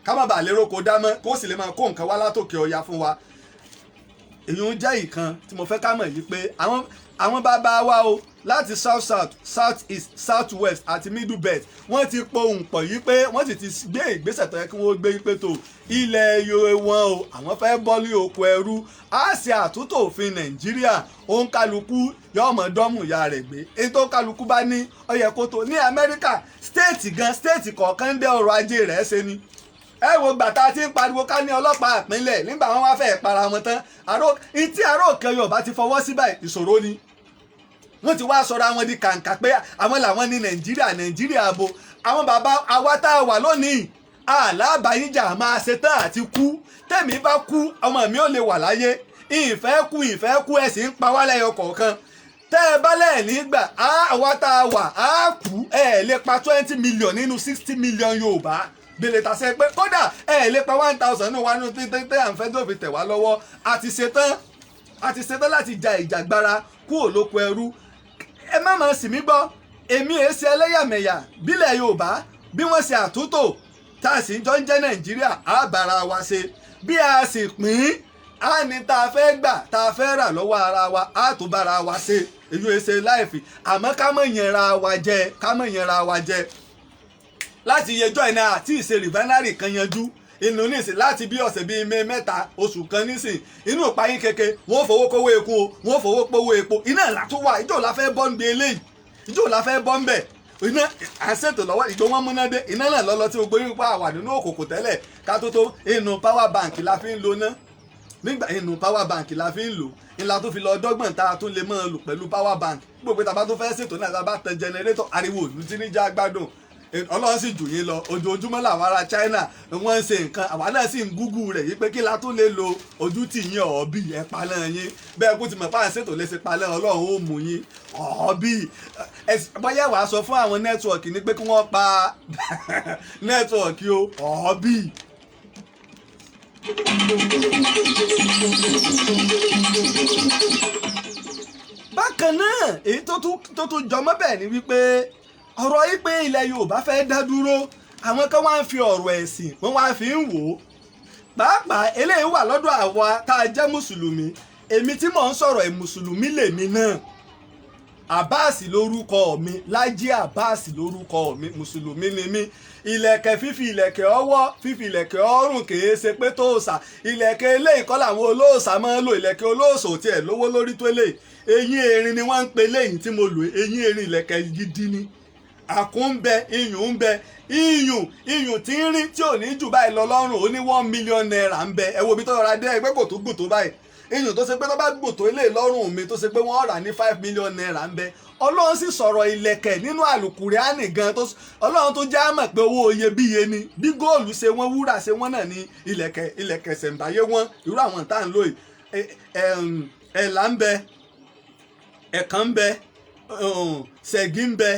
Ká má bàa lérò kó dá mọ́ kó sì lè máa kó nǹkan wá látòkè ọya fún wa. Èyí ń jẹ́ ìkan tí mo fẹ́ ká mọ̀ yìí pé àwọn bàbá wa o láti South South, South East, South West àti Middle Belt wọ́n ti pohùn pọ̀ yìí pé wọ́n sì ti gbé ìgbésẹ̀ tó yẹ kí wọ́n gbé yìí pé tó ilẹ̀ Yorùbá wọn o àwọn fẹ́ bọ́ ní oko ẹrú. Á ṣe àtúntò òfin Nàìjíríà, òun kálukú yóò mọ̀ dọ́mù ìyá rẹ̀ gbé. Èyí tó kálukú bá ní ó yẹ kó tó. Ní Amẹ́ríkà stéètì kọ̀ọ̀kan dé ọrọ̀ ajé rẹ̀ ṣe ni. ẹ wo gbàtà tí ń pariwo ká ní ọlọ́pàá ìpínlẹ̀ nígbà wọn wá fẹ́ para wọn tán tí àárò òkè Yorùbá ti fọwọ́ sí báyìí ìṣòro ni wọ́n ti wá sọ̀rọ̀ àwọn di kàǹkà pé àwọn làwọn ní Nàìjíríà bo àwọn bàbá àwa tá a wà lónìí àlàbàyíjà máa ṣe tán àti kú tẹ̀mí bá kú ọmọ mi ò lè wà láyé ìfẹ́ kú ẹ̀ sì ń pa wá lẹ́yọ kọ̀ọ̀kan tẹ́ ẹ bá lẹ́ẹ̀ nígbà àwa tá a wà á kú ẹ̀ lè pa 20 million nínú 60 million Yorùbá bèlè tàṣẹ pé kódà ẹ̀ lè pa 1000 nínú wa nínú títí à ń fẹ́ tó fi tẹ̀ wá lọ́wọ́ àti ṣetán láti ja ìjàgbara kú òlóko ẹrú ẹ má máa sì mí gbọ́ èmi èé ṣe ẹlẹ́yàmẹ̀yà bílẹ̀ Yorùbá bí wọ́n ṣe àtúntò tá a sì jọ ń jẹ́ Nàìjíríà á bára wa ṣe bí a sì pín á ní tá a fẹ́ gbà tá a fẹ́ rà lọ́wọ́ ara wa á tó bára wa ṣe èyí ò ṣe láìfì àmọ́ ká mọ̀ yẹnra wa jẹ láti yẹjọ́ iná àti ìṣe rìfánárì kan yanjú inú nísìn láti bí ọ̀sẹ̀ bíi mẹ́ta oṣù kan nísìn inú ìpayín keke wọ́n fowó kówó epo wọ́n fowó pówó epo iná ìlà tó wà ìjọ la fẹ́ bọ́ ń gbé eléyìí ìjọ la fẹ́ bọ́ ń bẹ̀ iná à ń ṣètò lọ́wọ́ ìgbó wọn múná dé iná náà lọ́lọ́ tí gbogbo yín pa àwà nínú òkòkò tẹ́lẹ̀ ká tó inú power bank la fi ń lo ná nígbà inú power bank la fi ń lò ńlá tó fi lọ dọ́gbọ̀n tá a tún lè máa lò pẹ̀lú power bank gbogbo tá a bá tó fẹ́ ṣètò náà tá a bá tẹ jẹnẹrétọ̀ ariwo òlù tí níjà gbádùn Ọlọ́run sì jù yín lọ ojoojúmọ́ làwọn ará China wọ́n ń ṣe nǹkan àwa náà sì ń gúgú rẹ̀ yí pé kí la tún lè lo ojú tì yín ọ̀ọ́bì ẹ̀ paná yín bẹ́ẹ̀ kú ti mọ̀ páà ṣètò lè ṣe paná Ọlọ́run ó mú yín ọ̀ọ́bì bóyá wàá sọ fún àwọn nẹ́tíwọ̀kì ní pé kí wọ́n pa nẹ́tíwọ̀kì o ọ̀ọ́bì. bákan náà èyí tó tún jọmọ́ bẹ́ẹ̀ ni wípé ọ̀rọ̀ yìí pé ilẹ̀ Yorùbá fẹ́ dá dúró àwọn kan wá ń fi ọ̀rọ̀ ẹ̀sìn wọ́n wá fi ń wò ó pàápàá eléyìí wà lọ́dọ̀ àwa tá a jẹ́ mùsùlùmí èmi tí mò ń sọ̀rọ̀ mùsùlùmí lèmi náà Abbas lórúkọ mi Lájí Abbas lórúkọ mi mùsùlùmí ni mí ìlẹ̀kẹ̀ fífi ìlẹ̀kẹ̀ ọwọ́ fífi ìlẹ̀kẹ̀ ọrùn kìí ṣe pé tó òòṣà ìlẹ̀kẹ̀ eléyìí kọ́ làwọn olóòṣà máa ń lo ìlẹ̀kẹ̀ olóòṣà ò tiẹ̀ lówó lórí tó lè eyín erin ni wọ́n ń pe léyìn tí mo lò eyín erin ìlẹ̀kẹ̀ gidi ni àkún ń bẹ iyùn ń bẹ iyùn tí ń rí tí ò ní jù báyìí lọ lọ́rùn ó ní 1 million naira ń bẹ ẹ wo ibi tó rọra dé ẹgbẹ́ kò tó gùn tó báyìí iyùn tó ṣe pé tó bá gùn tó ilé lọ́rùn mi tó ṣe pé wọ́n rà ní 5 million naira ń bẹ Ọlọ́run sì sọ̀rọ̀ ìlẹ̀kẹ̀ nínú àlùkùránì gan Ọlọ́run tó já mọ̀ pé owó iyebíye ni bí góòlù ṣe wọ́n wúrà ṣe wọ́n náà ní ìlẹ̀kẹ̀ ṣẹ̀ǹbáyé wọn irú àwọn tá à ń lò yìí ẹ̀là ń bẹ ẹ̀kan ń bẹ ṣẹ̀gí ń bẹ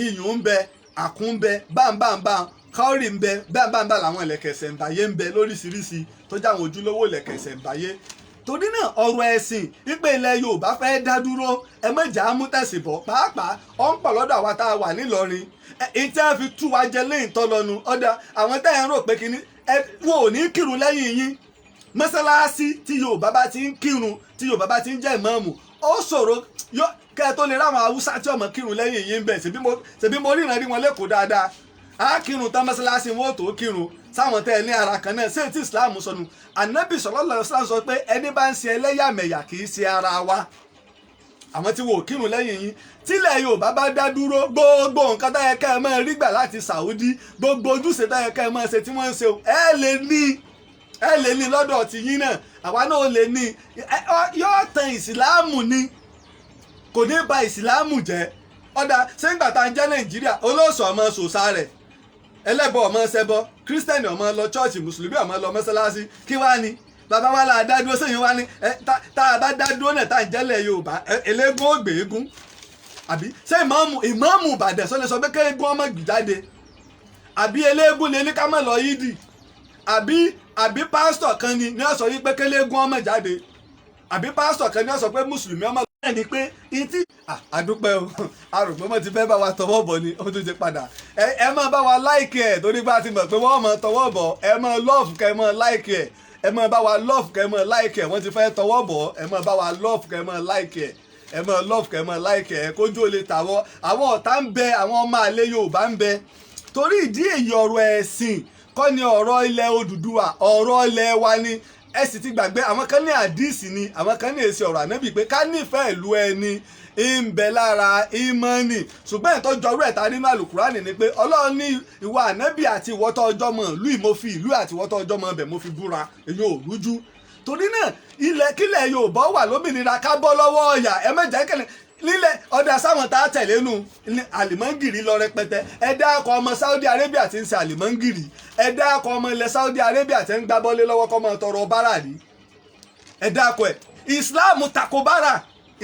iyùn ń bẹ àkún ń bẹ báńbáńbá káórì ń bẹ báńbáńbá làwọn ìlẹ̀kẹ̀ ṣẹ̀ǹbáyé ń bẹ lóríṣiríṣi tó jẹ́ àwọn ojúlówó ìlẹ̀kẹ̀ ṣẹ̀ǹbáyé torí náà ọ̀rọ̀ ẹ̀sìn wípé ilẹ̀ Yorùbá fẹ́ dá dúró ẹ mẹ́jà á mú tẹ̀sìbọ̀ pàápàá ó ń pọ̀ lọ́dọ̀ àwa tá a wà nílọrin èyí tí wọ́n fi tú wa jẹ lẹ́yìn tọ́lọ́nu ọ̀dà àwọn tẹ́yìn rò pé kínní wọn ò ní kírun lẹ́yìn yín mọ́sálásí tí Yorùbá bá ti ń kírun tí Yorùbá bá ti ń jẹ́ ìmáàmù ó ṣòro kẹ́ ẹ tó lè ráwọn Haúsá tí ọmọ kírun lẹ́yìn yín bẹ̀ ṣèbí mo ríran rí wọn lẹ́kọ̀ọ́ dáadáa á kírun tán mọ́sálásí wọn ò tó kírun sáwọn tẹ́ ẹ ní ara kan náà ṣé tí Islam sọnù Ànábì sallallahu alaihi wasallam sọ pé ẹni bá ń ṣe ẹlẹ́yàmẹ̀yà kì í ṣe ara wa àwọn tí wọn ò kírun lẹ́yìn yín tílẹ̀ Yorùbá bá dá dúró gbogbo nǹkan tó yẹ kẹ́ ẹ máa rí gbà láti Saudi gbogbo ojúṣe tó yẹ kẹ́ ẹ máa ṣe tí wọ́n ń ṣe ẹ lè ní lọ́dọ̀ ti yín náà àwa náà lè ní yóò tan ìsìláàmù ni kò ní ba ìsìláàmù jẹ́ ọ̀dà sẹ́ńgbà tá à ń jẹ́ Nàìjíríà olóòṣù ọmọ ṣòṣà rẹ̀ ẹlẹ́bọ ọmọ ṣẹbọ kírísítẹ́nì ọmọ lọ chọ́ọ̀chì mùsùlùmí ọmọ lọ mọ́sálásí kí wá ni bàbá wa là dá dúró sẹ́yìn wá ní tá a bá dá dúró náà tá à ń jẹ́lẹ̀ Yorùbá eléégún ó gbé eégún àbí ṣé ìmáàmù Ìbàdàn sọ lè sọ pé kéégún ọmọ gbìjáde àbí eléégún lè ní ká má lọ yídì àbí pásítọ̀ kan ni ó sọ wípé kéléégún ọmọ jáde àbí pásítọ̀ kan ni ó sọ pé mùsùlùmí ọmọ bẹ́ẹ̀ ni pé ìtì àdúpẹ́ o àròpé mo ti fẹ́ bá wa tọwọ́ bọ̀ ni ó tún ti padà ẹ máa bá wa láìkì ẹ̀ torí bá a ti mọ̀ pé wọ́n máa tọwọ́ bọ̀ ẹ máa lọ́ọ̀fù kẹ́ ẹ máa láìkì ẹ̀ ẹ máa bá wa lọ́ọ̀fù kẹ́ ẹ máa láìkì ẹ̀ wọ́n ti fẹ́ tọwọ́ bọ̀ ẹ máa bá wa lọ́ọ̀fù kẹ́ ẹ máa láìkì ẹ̀ ẹ máa lọ́ọ̀fù kẹ́ ẹ máa láìkì ẹ̀ kójú ó lè tàwọ́ àwọn ọ̀tá ń bẹ àwọn ọmọ àlè Yorùbá ń bẹ torí ìdí èyí ọ̀rọ̀ ẹ̀sìn kọ́ ni ọ̀rọ̀ ilẹ̀ Odùduwà ọ̀rọ̀ ilẹ̀ wa ni ẹ sì ti gbàgbé àwọn kan ní àdíìsì ni àwọn kan ní èsì ọ̀rọ̀ ànábì pé ká nífẹ̀ẹ́ ìlú ẹni ń bẹ lára ìmánì ṣùgbọ́n ìtọ́jọ́rú ẹ̀ta nínú àlùkùránì ni pé ọlọ́run ní ìwà ànábì àti ìwọ́tọ̀ ọjọ́ mọ̀ ìlú mo fi ìlú àti ìwọ́tọ̀ ọjọ́ mọ̀ bẹ̀ mo fi búra èyí ò rújú torí náà ilẹ̀ kílẹ̀ Yorùbá wà lómìnira ká bọ́ lọ́wọ́ ọ̀yà ẹ má jẹ́ kẹ́lẹ́ lílẹ̀ ọ̀dà sáwọn tá a tẹ̀lé nu àlìmọ́ngìrì lọ rẹpẹtẹ ẹ dákọ̀ ọmọ Saudi Arabia tí ń ṣe àlìmọ́ngìrì ẹ dákọ̀ ọmọ ilẹ̀ Saudi Arabia tí ń gbá bọ́lé lọ́wọ́ kọ́ máa tọrọ bárà rí ẹ dákọ̀ ẹ̀ Islam tako bárà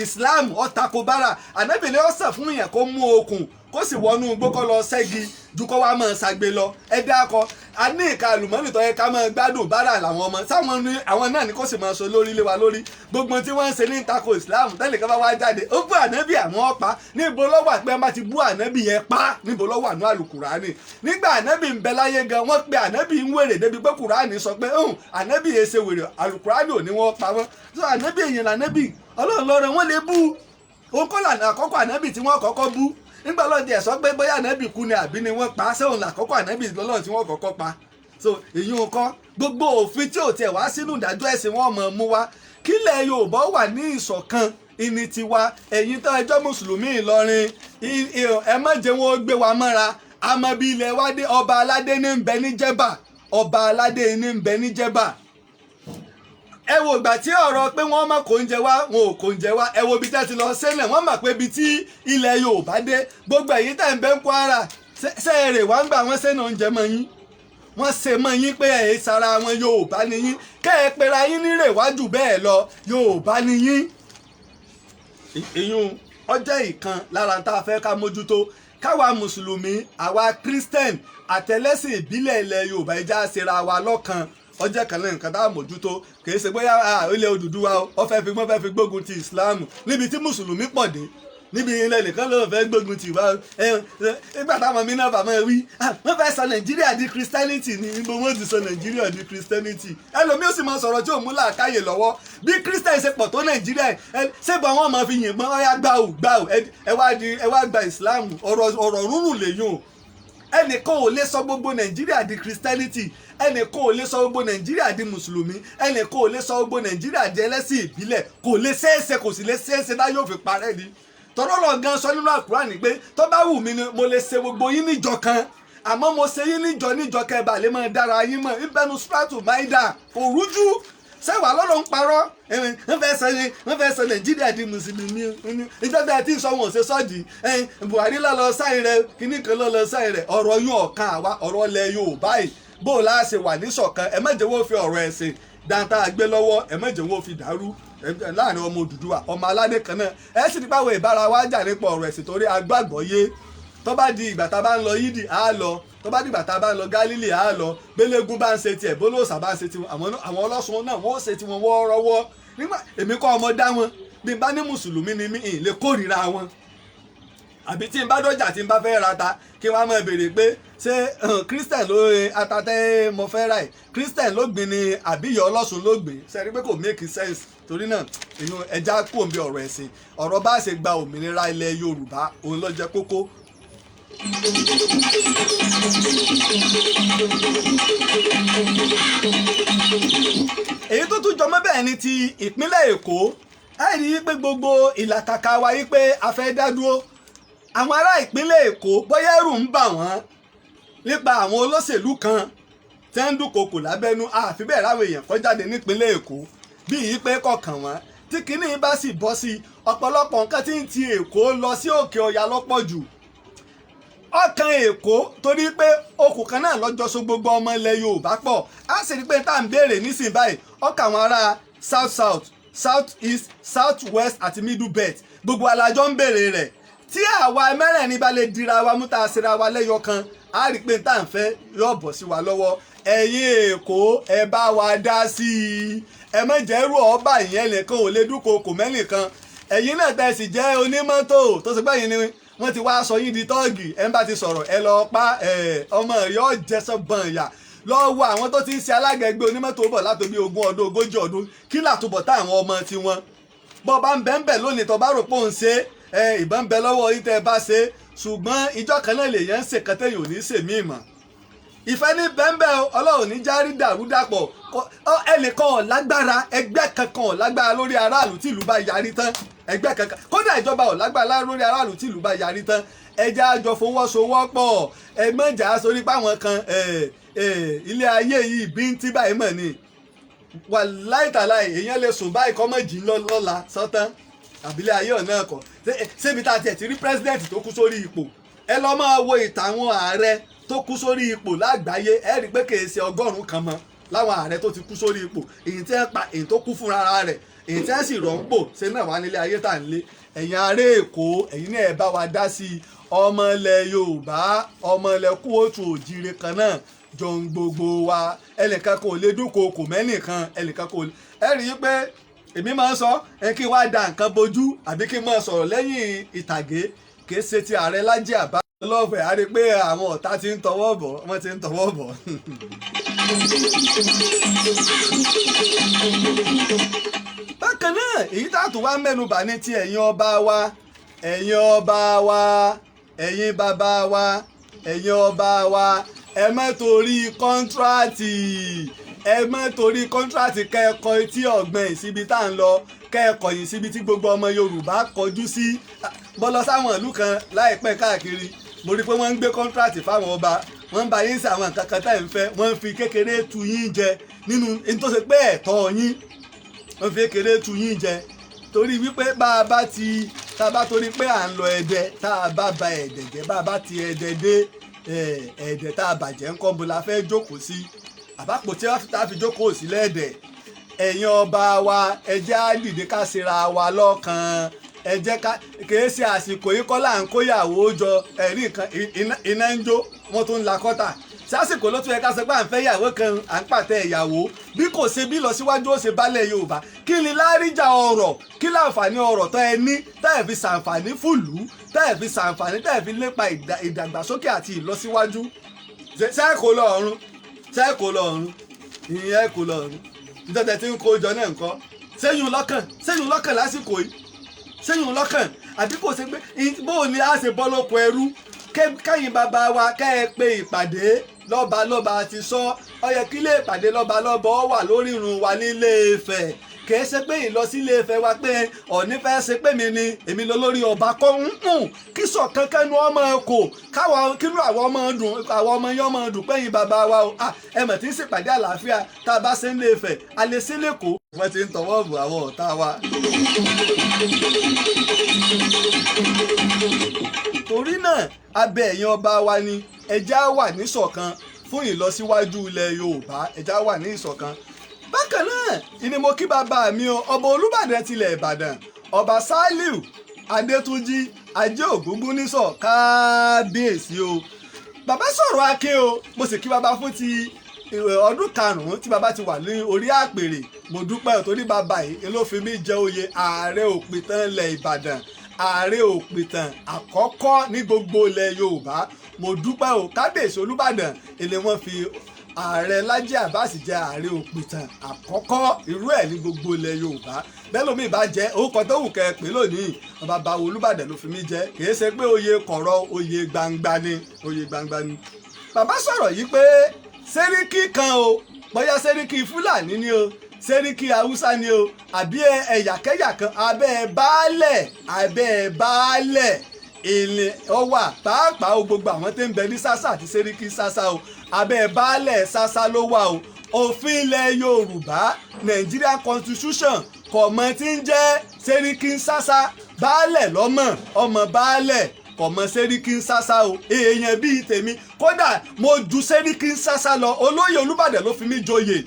Islam ó tako bárà Ànábì ní ó sàn fún yẹn kó mú okùn kó sì wọnú igbó kó lọ ṣẹ́gi ju kó wá máa ṣàgbé lọ ẹ dákọ̀ a ní ìka àlùmọ́nì tó yẹ ká máa gbádùn bárà làwọn ọmọ sáwọn ní àwọn náà ní kó sì máa sọ lórí lé wa lórí gbogbo tí wọ́n ń ṣe ní tako Islam tẹ́lẹ̀ ká bá wá jáde ó bú ànábì àwọn ọ̀pá níbo lọ́wọ́ àpẹ́ bá ti bú ànábì yẹn pa níbo lọ́wọ́ àánú àlùkùránì nígbà ànábì ń bẹ láyé gan wọ́n pe ànábì ń wèrè débi pé kùránì sọ pé ànábì yẹn ṣe wèrè àlùkùránì ò ní wọ́n pa wọ́n so ànábì èèyàn lànábì Ọlọ́run lọ́rọ̀ wọ́n lè bú òun kọ́ lànà àkọ́kọ́ ànábì tí wọ́n kọ́kọ́ bú nígbà lọ́dẹ ẹ̀ sọ pé bóyá ànábì kú ni àbí ni wọ́n pa sẹ́wọ̀n làkọ́kọ́ ànábì lọ́lọ́run tí wọ́n kọ́kọ́ pa so èyí ń kọ́ gbogbo òfin tí ò tiẹ̀ wá sínú ìdájọ́ ẹ̀sìn wọn mọ̀ mú wa kílẹ̀ Yorùbá wà ní ìṣọ̀kan ìní tiwa ẹ̀yin tó ẹjọ́ mùsùlùmí Ìlọrin ẹ má jẹ́ wọn ó gbé wa mọ́ra àmọ́ bí ilẹ̀ wa dé ọba aládé ní ń bẹ ní Jẹ́bà ọba aládé ní ń bẹ ní Jẹ́bà ẹ wo ìgbà tí ọ̀rọ̀ pé wọ́n má kó oúnjẹ wá wọn ò kó oúnjẹ wá ẹ wo ibi tẹ́ ti lọ sẹ́lẹ̀ wọ́n mọ̀ pé ibi tí ilẹ̀ Yorùbá dé gbogbo ẹ̀yin tẹ̀ ń bẹ ń Kwara ṣe èrè wá ń gbà wọ́n sẹ́nà oúnjẹ mọ́ yín wọ́n ṣe mọ́ yín pé ẹ̀ sara wọn Yorùbá ni yín kẹ́ ẹ pera yín nírè wájú bẹ́ẹ̀ lọ Yorùbá ni yín. ìyún ọjọ́ ìkan lára tá a fẹ́ ká mójútó káwa mùsùlùmí àwa Christian àtẹlẹ́sìn ìbílẹ̀ ilẹ̀ Yorùbá ìjà ṣera wa lọ́kan ọjọ́ kan náà nǹkan tá a mójútó kìí ṣe bóyá ilẹ̀ Odùduwà wọ́n fẹ́ fi gbógun ti Islam níbi tí mùsùlùmí pọ̀ dé níbi ilẹ̀ nìkan ló fẹ́ gbógun tì wá nígbà táwọn mi náà bàmọ́ wí wọ́n fẹ́ sọ Nàìjíríà di Christianity ní ibo wọ́n ti sọ Nàìjíríà di Christianity ẹlòmíì ó sì máa sọ̀rọ̀ tí ò mú làákàyè lọ́wọ́ bí Christian ṣe pọ̀ tó Nàìjíríà ṣébà wọn máa fi yìnbọn ọ̀yá gbàù ẹ wá gba Islam ọ̀rọ̀ rúrùn lèyùn ẹnìkan ò lè sọ gbogbo Nàìjíríà di Christianity ẹnìkan ò lè sọ gbogbo Nàìjíríà di mùsùlùmí ẹnìkan ò lè sọ gbogbo Nàìjíríà di ẹlẹ́sìn ìbílẹ̀ kò lè ṣeéṣe kò sì lè ṣeéṣe tá yóò fi parẹ́ ni tọ́rọ́ lọ gan sọ nínú Àkùránì pé tó bá wù mí ni mo lè ṣe gbogbo yín níjọ kan àmọ́ mo ṣe yín níjọ kẹba lè máa dára yín mọ̀ ìbẹnu Suratu Maida kò rújú sẹ́wàá lọ́dọ̀ ń parọ́ wọ́n fẹ́ sọ Nàìjíríà di mùsùlùmí ìjọba ẹ̀ tí ń sọ wọn ò ṣe sọ́ọ̀dì Buhari lọ́lọ́ sáyìn rẹ kíní kan lọ́lọ́ sáyìn rẹ ọ̀rọ̀ yún ọ̀kan àwa ọ̀rọ̀ ilẹ̀ Yorùbá yìí bó o láṣẹ wà ní ṣọ̀kan ẹ má jẹ́ wọ́n fi ọ̀rọ̀ ẹ̀sìn dáńtà gbé lọ́wọ́ ẹ má jẹ́ wọ́n fi dàrú láàrin ọmọ Odùduwà ọmọ aládé kan náà ẹ sì ti pàwọ̀ ìbára wa jà nípa ọ̀rọ̀ ẹ̀sìn torí agbágbọ́ yé tó bá di ìgbà tá a bá ń lọ yídì á lọ tó bá di ìgbà tá a bá ń lọ Gálílì á lọ gbélégún bá ń ṣe tiẹ̀ bólóòsà bá ń ṣe tiwọn àwọn ọlọ́sùn náà wọ́n ṣe tiwọn wọ́ọ́rọ́wọ́ nígbà èmi kọ́ ọmọ dá wọn bí n bá ní mùsùlùmí ni mí ì lè kórìíra wọn àbí tí n bá dọ́jà tí n bá fẹ́ ra ta kí wọ́n á máa béèrè pé ṣé Christian ló atatẹ́ mo fẹ́ ra ẹ̀ Christian ló gbìn ni àbíyọ ọlọ́sùn ló gbìn sẹ́rí pé kò make sense torí náà èèyàn ẹja kò ń bí ọ̀rọ̀ ẹ̀sìn ọ̀rọ̀ bá ṣe gba òmìnira ilẹ̀ Yorùbá òun ló jẹ́ kókó. èyí tó tún jọmọ́ bẹ́ẹ̀ ni ti ìpínlẹ̀ Èkó ẹ rí i pé gbogbo ìlàkàkà wa yìí pé a fẹ́ dá dúró àwọn ará ìpínlẹ̀ Èkó bóyá ẹ̀rù ń bà wọ́n nípa àwọn olóṣèlú kan tẹ́ ń dúnkokò lábẹ́nú àfi bẹ́ẹ̀ ráwọ̀ èèyàn kó jáde nípínlẹ̀ Èkó bí yìí pé kọ̀ọ̀kan wọn tí kinní bá sì bọ́ sí ọ̀pọ̀lọpọ̀ nǹkan tí ń ti Èkó lọ sí Òkè Ọya lọ́pọ̀ jù ọkàn Èkó torí pé okùn kan náà lọ́jọ́ so gbogbo ọmọ ilẹ̀ Yorùbá pọ̀ á sì rí pé tá à ń béèrè nísìnyí báyìí ọkàn àwọn ará south east south west àti middle belt gbogbo alájọ ń béèrè rẹ̀ tí àwa mẹ́rẹ̀ẹ̀rin bá lè dira wa mú tá a ṣera wa lẹ́yọ kan á rí pé tá à ń fẹ́ yóò bọ̀ sí wa lọ́wọ́ ẹ̀yin Èkó ẹ bá wa dá sí i ẹ má jẹ́ rú ọba ìyẹn nìkan ò lè dúnkokò mẹ́nìkan ẹ̀yin náà tẹ̀ sì jẹ́ onímọ́tò tó ṣe gbẹ̀yìn ni wọ́n ti wá sọ yín di tọ́ọ̀gì ẹ̀ ń bá ti sọ̀rọ̀ ẹ lọ pa ọmọ yóò jẹ́sọ̀ bọ̀n ìyà lọ́wọ́ àwọn tó ti ń ṣe alága ẹgbẹ́ onímọ́tò bọ̀ látòbí 20 ọdún 40 ọdún kí làtúbọ̀ tá àwọn ọmọ tiwọn bọ́ bá ń bẹ́ẹ̀ lónìí tó bá rò pé òun ṣe ìbọn bẹ lọ́wọ́ yín tẹ́ ẹ bá ṣe ṣùgbọ́n ìjọ kan náà lèèyàn ń ṣe kan tẹ́yìn ò ní ṣe míì mọ́ ìfẹ́ ní bẹ́ńbẹ́ ọlọ́run ní járí dàrúdàpọ̀ ẹnìkan ò lágbára ẹgbẹ́ kankan ò lágbára lórí aráàlú tí ìlú bá yarí tán ẹgbẹ́ kankan kódà ìjọba ò lágbára lórí aráàlú tí ìlú bá yarí tán ẹjẹ́ àjọ fọwọ́sowọ́pọ̀ ẹgbẹ́jà sórí páwọn kan ilé ayé yìí bí ń tí báyìí mọ̀ ni wà láìtàláì èèyàn lè sùn báyìí kọ́mọ̀jì lọ́la sọ́tán àbílẹ̀ ayé ọ̀nà ẹ̀kọ́ ṣébi tá a tiẹ̀ ti rí pírẹ́sidẹ́ǹtì tó kú sórí ipò ẹ lọ́ máa wo ìtàwọn ààrẹ tó kú sórí ipò lágbàáyé ẹ rí i pé kìí ṣe 100 kan mọ́ láwọn ààrẹ tó ti kú sórí ipò èyí tí ẹ pa èyí tó kú fúnra rẹ̀ èyí tí ẹ sì rọ̀ ń pò ṣe náà wà nílé ayé tà ń lé ẹ̀yin ará Èkó ẹ̀yin náà ẹ bá wa dá sí i ọmọ ilẹ̀ Yorùbá ọmọ ilẹ̀ kóòtù òjìrè kan náà jọ ń gbogbo wa ẹnìkan kò lè dúnkòokò mẹ́nìkan ẹnìkan kò lè ẹ rí i pé èmi máa ń sọ kí n wá da nǹkan bojú àbí kí n máa sọ̀rọ̀ lẹ́yìn ìtàgé kì í ṣe ti ààrẹ Lájí Àbá lọ́fẹ̀ẹ́ a rí i pé àwọn ọ̀tá ti ń tọwọ́ bọ̀ wọ́n ti ń tọwọ́ bọ̀. bákan náà èyí tá a tún wá mẹ́nubà ní ti ẹ̀yin ọba wa ẹ̀yin ọba wa ẹ̀yin bàbá wa ẹ̀yin ọba wa ẹ má torí kọ́ńtíráàtì kẹ́ẹ̀kọ́ etí ọ̀gbìn síbi tá à ń lọ kẹ́ẹ̀kọ́ yìí síbi tí gbogbo ọmọ Yorùbá kọjú sí bọ́lọ́ sáwọn ìlú kan láìpẹ́ káàkiri mo rí i pé wọ́n ń gbé kọ́ńtíráàtì fáwọn ọba wọ́n ń bá yín sí àwọn nǹkan kan tá ẹ̀ ń fẹ́ wọ́n ń fi kékeré tu yín jẹ nínú ní tó ṣe pé ẹ̀tọ́ yín wọ́n fi kékeré tu yín jẹ torí wípé tá a bá torí pé à ń lọ Ẹdẹ tá a bá ba Ẹdẹ jẹ́ bá a bá ti Ẹdẹ dé Ẹdẹ tá a bàjẹ́ ńkọ́ bó la fẹ́ jókòó sí àbápò tí wọ́n fi jókòó sí lẹ́ẹ̀dẹ̀ ẹ̀yin ọba wa ẹ jẹ́ á dìde ká ṣera wa lọ́kàn ẹ jẹ́ ká kìí ṣe àsìkò yìí kọ́ là ń kóyàwó jọ ẹ̀rí nǹkan iná ń jó wọ́n tún ń la kọ́tà sásìkò ló tún yẹ ká sọ pé à ń fẹ́ ìyàwó kan à ń pàtẹ ìyàwó bí kò ṣe bí lọ síwájú ó ṣe bálẹ̀ Yorùbá kí ni láríjà ọ̀rọ̀ kí láǹfààní ọ̀rọ̀ tó ẹ ní tẹ́ẹ̀ fi ṣàǹfààní fùlù tẹ́ẹ̀ fi ṣàǹfààní tẹ́ẹ̀ fi lépa ìdàgbàsókè àti ìlọsíwájú sẹ́ẹ̀kọ́ lọ́run ìyẹn kò lọ́run nítorí tí ń kó jọ náà nǹkan sẹ́yìn lọ́kàn lásìkò yìí sẹ́yìn lọ́kàn àbí kò ṣe pé bóò ni a ṣe bọ́ lóko ẹrú kẹ́yìn bàbá wa kẹ́ ẹ pé ìpàdé lọ́ba ti sọ ọ yẹ kí ilé ìpàdé lọ́ba ọ wà lórí irun wa nílé Ifẹ̀ kìí ṣe pé ìlọsílé Ifẹ̀ wa pé Ọọ̀ni fẹ́ ṣe pé mi ni èmi lọ lórí ọba kọ́ kí sọ̀kan kẹ́nu ọmọ kò kínú àwọn ọmọ dùn àwọn ọmọ yẹn ọmọ dùn pẹ́yìn bàbá wa o ẹ mọ̀ tí ń ṣèpàdé àlàáfíà tá a bá ṣe ń lé Ifẹ̀ a lè ṣe lẹ́kọ̀ọ́ wọ́n ti ń tọwọ́ bù àwọn ọ̀tá wa. torí náà abẹ ẹ̀yin ọba wa ni ẹja wà níṣọ̀kan fún ìlọsíwájú ilẹ̀ Yorùbá ẹja wà ní ìṣọ̀kan. bákan náà ìní mo kí bàbá mi o ọba Olúbàdàn tilẹ̀ Ìbàdàn ọba Sàlíù Adétúnjì Ajé Ògúngúnnísọ̀ kábíyèsí o bàbá sọ̀rọ̀ akin o mo sì kí bàbá fún ti ọdún karùn-ún tí bàbá ti wà ní orí àpèrè mo dúpẹ́ torí bàbá yìí ló fi mí jẹ oyè ààrẹ òpìtàn ilẹ̀ Ìbàdàn ààrẹ òpìtàn àkọ́kọ́ ní gbogbo ilẹ̀ Yorùbá mo dúpẹ́ o kábíyèsí Olúbàdàn èlé wọn fi ààrẹ Lájí Abbas jẹ ààrẹ òpìtàn àkọ́kọ́ irú ẹ̀ ní gbogbo ilẹ̀ Yorùbá bẹ́ẹ̀ lómi ìbá jẹ́ orúkọ tó wù kẹ́ ẹ pé lónìí ọba báwo Olúbàdàn ló fi mí jẹ kìí ṣe pé oyè kọ̀rọ̀ oyè gbangba ni bàbá sọ̀rọ̀ yìí pé sẹ́ríkì kan o bóyá sẹ́ríkì Fúlàní ni o sẹ́ríkì Haúsá ni o àbí ẹ̀yàkẹ́yà kan abẹ́ baálẹ̀ ilé ọwà pàápàá o gbogbo àwọn tó ń bẹ ní Sásà àti sẹ́ríkì Sásà o abẹ́ baálẹ̀ Sásà ló wà o òfin ilẹ̀ Yorùbá Nigerian Constitution kọ̀mọ́ tí ń jẹ́ sẹ́ríkì Sásà baálẹ̀ lọ́mọ ọmọ baálẹ̀ kọ̀mọ́ sẹ́ríkì Sásà o èèyàn bíi tèmi kódà mo ju sẹ́ríkì Sásà lọ olóyè Olúbàdàn ló fi mí joyè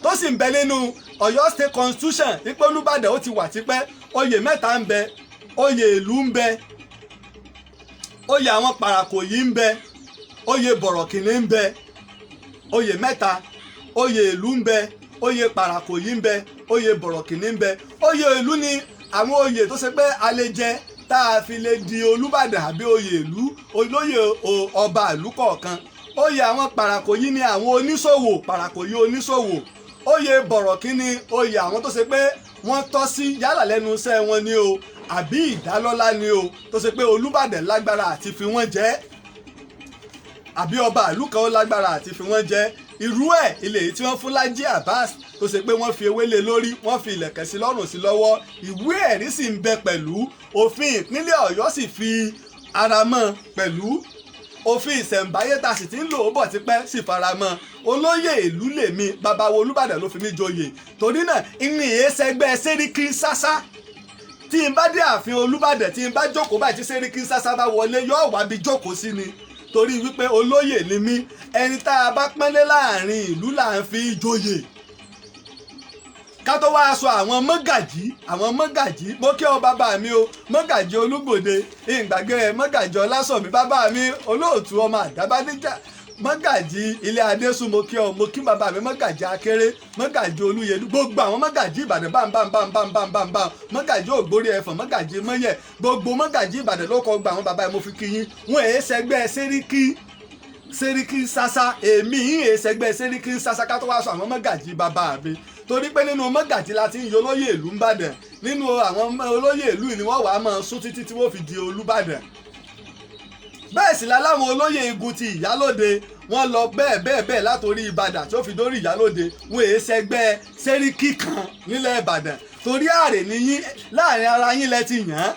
tó sì ń bẹ nínú Ọ̀yọ́ State Constitution wípé Olúbàdàn ó ti wà tipẹ́ oyè mẹ́ta ń bẹ oyè ìlú ń bẹ oyè àwọn Pàràkòyí ń bẹ oyè Bọ̀rọ̀kìnní ń bẹ oyè mẹ́ta oyè ìlú ń bẹ oyè Pàràkòyí ń bẹ oyè Bọ̀rọ̀kìnní ń bẹ oyè ìlú ni àwọn oyè tó ṣe pé a lè jẹ tá a fi lè di Olúbàdàn àbí oyè ìlú olóyè ọba ìlú kọ̀ọ̀kan oyè àwọn Pàràkòyí ni àwọn oníṣòwò Pàràkòyí oníṣòwò oyè Bọ̀rọ̀kìnní oyè àwọn tó ṣe pé wọ́n tọ́ sí yálà lẹ́nu iṣẹ́ wọn ni o àbí ìdálọ́lá ni o tó ṣe pé Olúbàdàn lágbára àti fi wọ́n jẹ àbí ọba ìlú kan ó lágbára àti fi wọ́n jẹ irú ẹ̀ ilé yìí tí wọ́n fún Lájí Abbas tó ṣe pé wọ́n fi ewé lé lórí wọ́n fi ìlẹ̀kẹ̀ sí lọ́rùn sí lọ́wọ́ ìwé ẹ̀rí sì ń bẹ pẹ̀lú òfin ìpínlẹ̀ Ọ̀yọ́ sì fi ara mọ́ pẹ̀lú òfin ìṣẹ̀ǹbáyé tá a sì ti ń lò ó bọ̀ tipẹ́ sì fara mọ́ olóyè ìlú lèmi babawo Olúbàdàn ló fi mí joyè torí náà ìrìn ìyẹsẹ̀gbẹ́ Sẹ́ríkì Ṣàṣà tí n bá dé ààfin Olúbàdàn tí n bá jókòó báyìí tí Sẹ́ríkì Ṣàṣà bá wọlé yóò wá bí jókòó sí ni torí wípé olóyè ni mí ẹni tá a bá pọ́nlé láàrin ìlú là ń fi joyè ká tó wá aṣọ àwọn mọ́gàjí mo kí ọ bàbá mi o mọ́gàjí Olúgbòde ìgbàgbé mọ́gàjí Ọlásọ̀mí bàbá mi olóòtú ọmọ Àdábáníjà mọ́gàjí ilé adésùn mo kí ọ mo kí bàbá mi mọ́gàjí Akéré mọ́gàjí Olúyẹdú gbogbo àwọn mọ́gàjí Ìbàdàn bámbámbámbámbámbám mọ́gàjí Ògbórí Ẹ̀fọ̀n mọ́gàjí Mọ́yẹ̀ gbogbo mọ́gàjí Ìbàdàn ló kọ́ gba àwọn bàbá mi mo fi kí yín wọn èé ṣẹgbẹ́ Sẹ́ríkì Ṣàṣà èmi yín èé ṣẹgbẹ́ Sẹ́ríkì Ṣàṣà ká tó wá sọ àwọn mọ́gàjí bàbá mi torí pé nínú mọ́gàjí la ti ń yọ olóyè ìlú ńbàdàn nínú àwọn olóyè ìlú ni wọ́n wàá máa sún títí tí wọ́n fi di Olúbàdàn bẹ́ẹ̀ sì láláwọn olóyè igun ti Ìyálóde wọ́n lọ bẹ́ẹ̀ látòrí Ìbàdàn tí ó fi dórí Ìyálóde wọn èé ṣẹgbẹ́ Sẹ́ríkì kan nílẹ̀ Ìbàdàn torí ààrẹ nìyí láàrin ara yín lẹ ti yàn án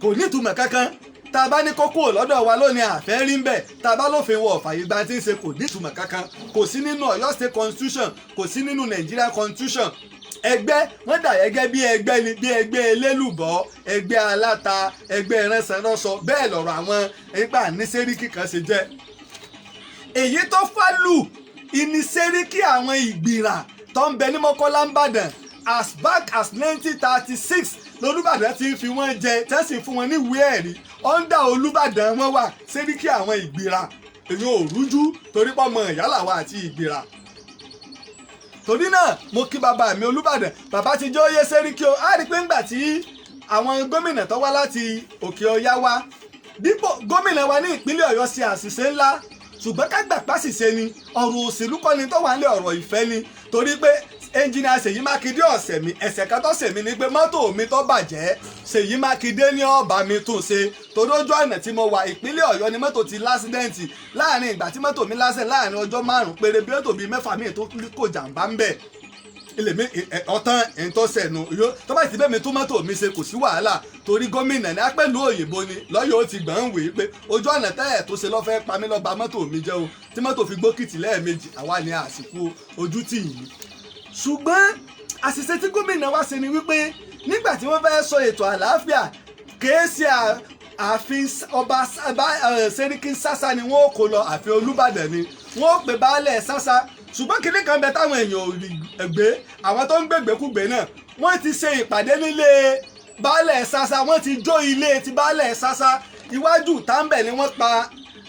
kò nítumọ̀ kankan tá a bá ní kókó lọ́dọ̀ wa lónìí àfẹ́ rí ń bẹ̀ tá a bá lófin wọ ọ̀fàyè gba tí ń ṣe kò nítumọ̀ kankan kò sí nínú Ọ̀yọ́ State Constitution kò sí nínú Nigeria Constitution ẹgbẹ́ wọ́n dà gẹ́gẹ́ bí ẹgbẹ́ ni bí ẹgbẹ́ elélùbọ́ ẹgbẹ́ aláta ẹgbẹ́ ránṣẹ́ránṣọ bẹ́ẹ̀ lọ̀rọ̀ àwọn ẹgbẹ́ àní Sẹ́ríkì kan ṣe jẹ́ èyí tó fálù ìní Sẹ́ríkì àwọn Ìgbìrà tó ń bẹ ní Mọ́kọ́lá ńbàdàn as back as 1936 lolúbàdàn ti ń fi wọ́n jẹ tẹ́sí fún wọn ní ìwé ẹ̀rí ọ́ndà Olúbàdàn wọn wà Sẹ́ríkì àwọn Ìgbìrà èyí ò rújú torí pọ́ mọ ìyálàwọ̀ àti Ìgbìrà torí náà mo kí bàbá mi Olúbàdàn bàbá ti jẹ́ òye Sẹ́ríkì o á rí i pé ńgbà tí àwọn gómìnà tó wá láti òkè ọya wá dípò gómìnà wa ní ìpínlẹ̀ Ọ̀yọ́ ṣe àṣìṣe ńlá ṣùgbọ́n ká gbà pàṣìṣe ni ọ̀rọ̀ òṣèlú kọ́ ni tó wà nílẹ̀ ọ̀rọ̀ ìfẹ́ ni torí pé ẹnjìnìà Ṣèyí Mákindé ọ̀sẹ̀ mi ẹ̀sẹ̀ kan tó ṣèmi ni pé mọ́tò mi tó bàjẹ́ Ṣèyí Mákindé ní ó bá mi tún ṣe torí ojú ọ̀nà tí mo wà ìpínlẹ̀ Ọ̀yọ́ ni mọ́tò ti lásídẹ́ǹtì láàrin ìgbà tí mọ́tò mi lásẹ̀ láàrin ọjọ́ 5 péré bí mọ́tò bíi 6 míì tó kò jàǹbá ń bẹ̀ ilé mi ọ̀tán ẹ̀ń tó sẹ̀nu tó bá ti bẹ́ẹ̀ mi tún mọ́tò mi ṣe kò sí wàhálà torí gómìnà ní apẹ́lú òyìnbó ni lọ́yọ̀ ó ti gbọ̀n wèé pé ojú ọ̀nà tẹ́ẹ̀ tó ṣe lọ́fẹ́ pa mí lọ́ba mọ́tò mi jẹ́ o tí mọ́tò fi gbókìtì lẹ́ẹ̀mejì àwa ni àsìkò ojú tì yìí ṣùgbọ́n àṣìṣe tí gómìnà wá ṣe ni wípé nígbà tí wọ́n fẹ́ sọ ètò àlàáfíà kìí ṣe ààfin ọba Sẹ́ríkì Ṣàṣà ni wọ́n kó lọ ààfin Olúbàdàn ni wọ́n pè baálẹ̀ Ṣàṣà ṣùgbọ́n kìnìún kan bẹ táwọn èèyàn ò rí gbé àwọn tó ń gbégbékúgbé náà wọ́n ti ṣe ìpàdé nílé baálẹ̀ Ṣàṣà wọ́n ti jó ilé ti baálẹ̀ Ṣàṣà iwájú táǹbẹ̀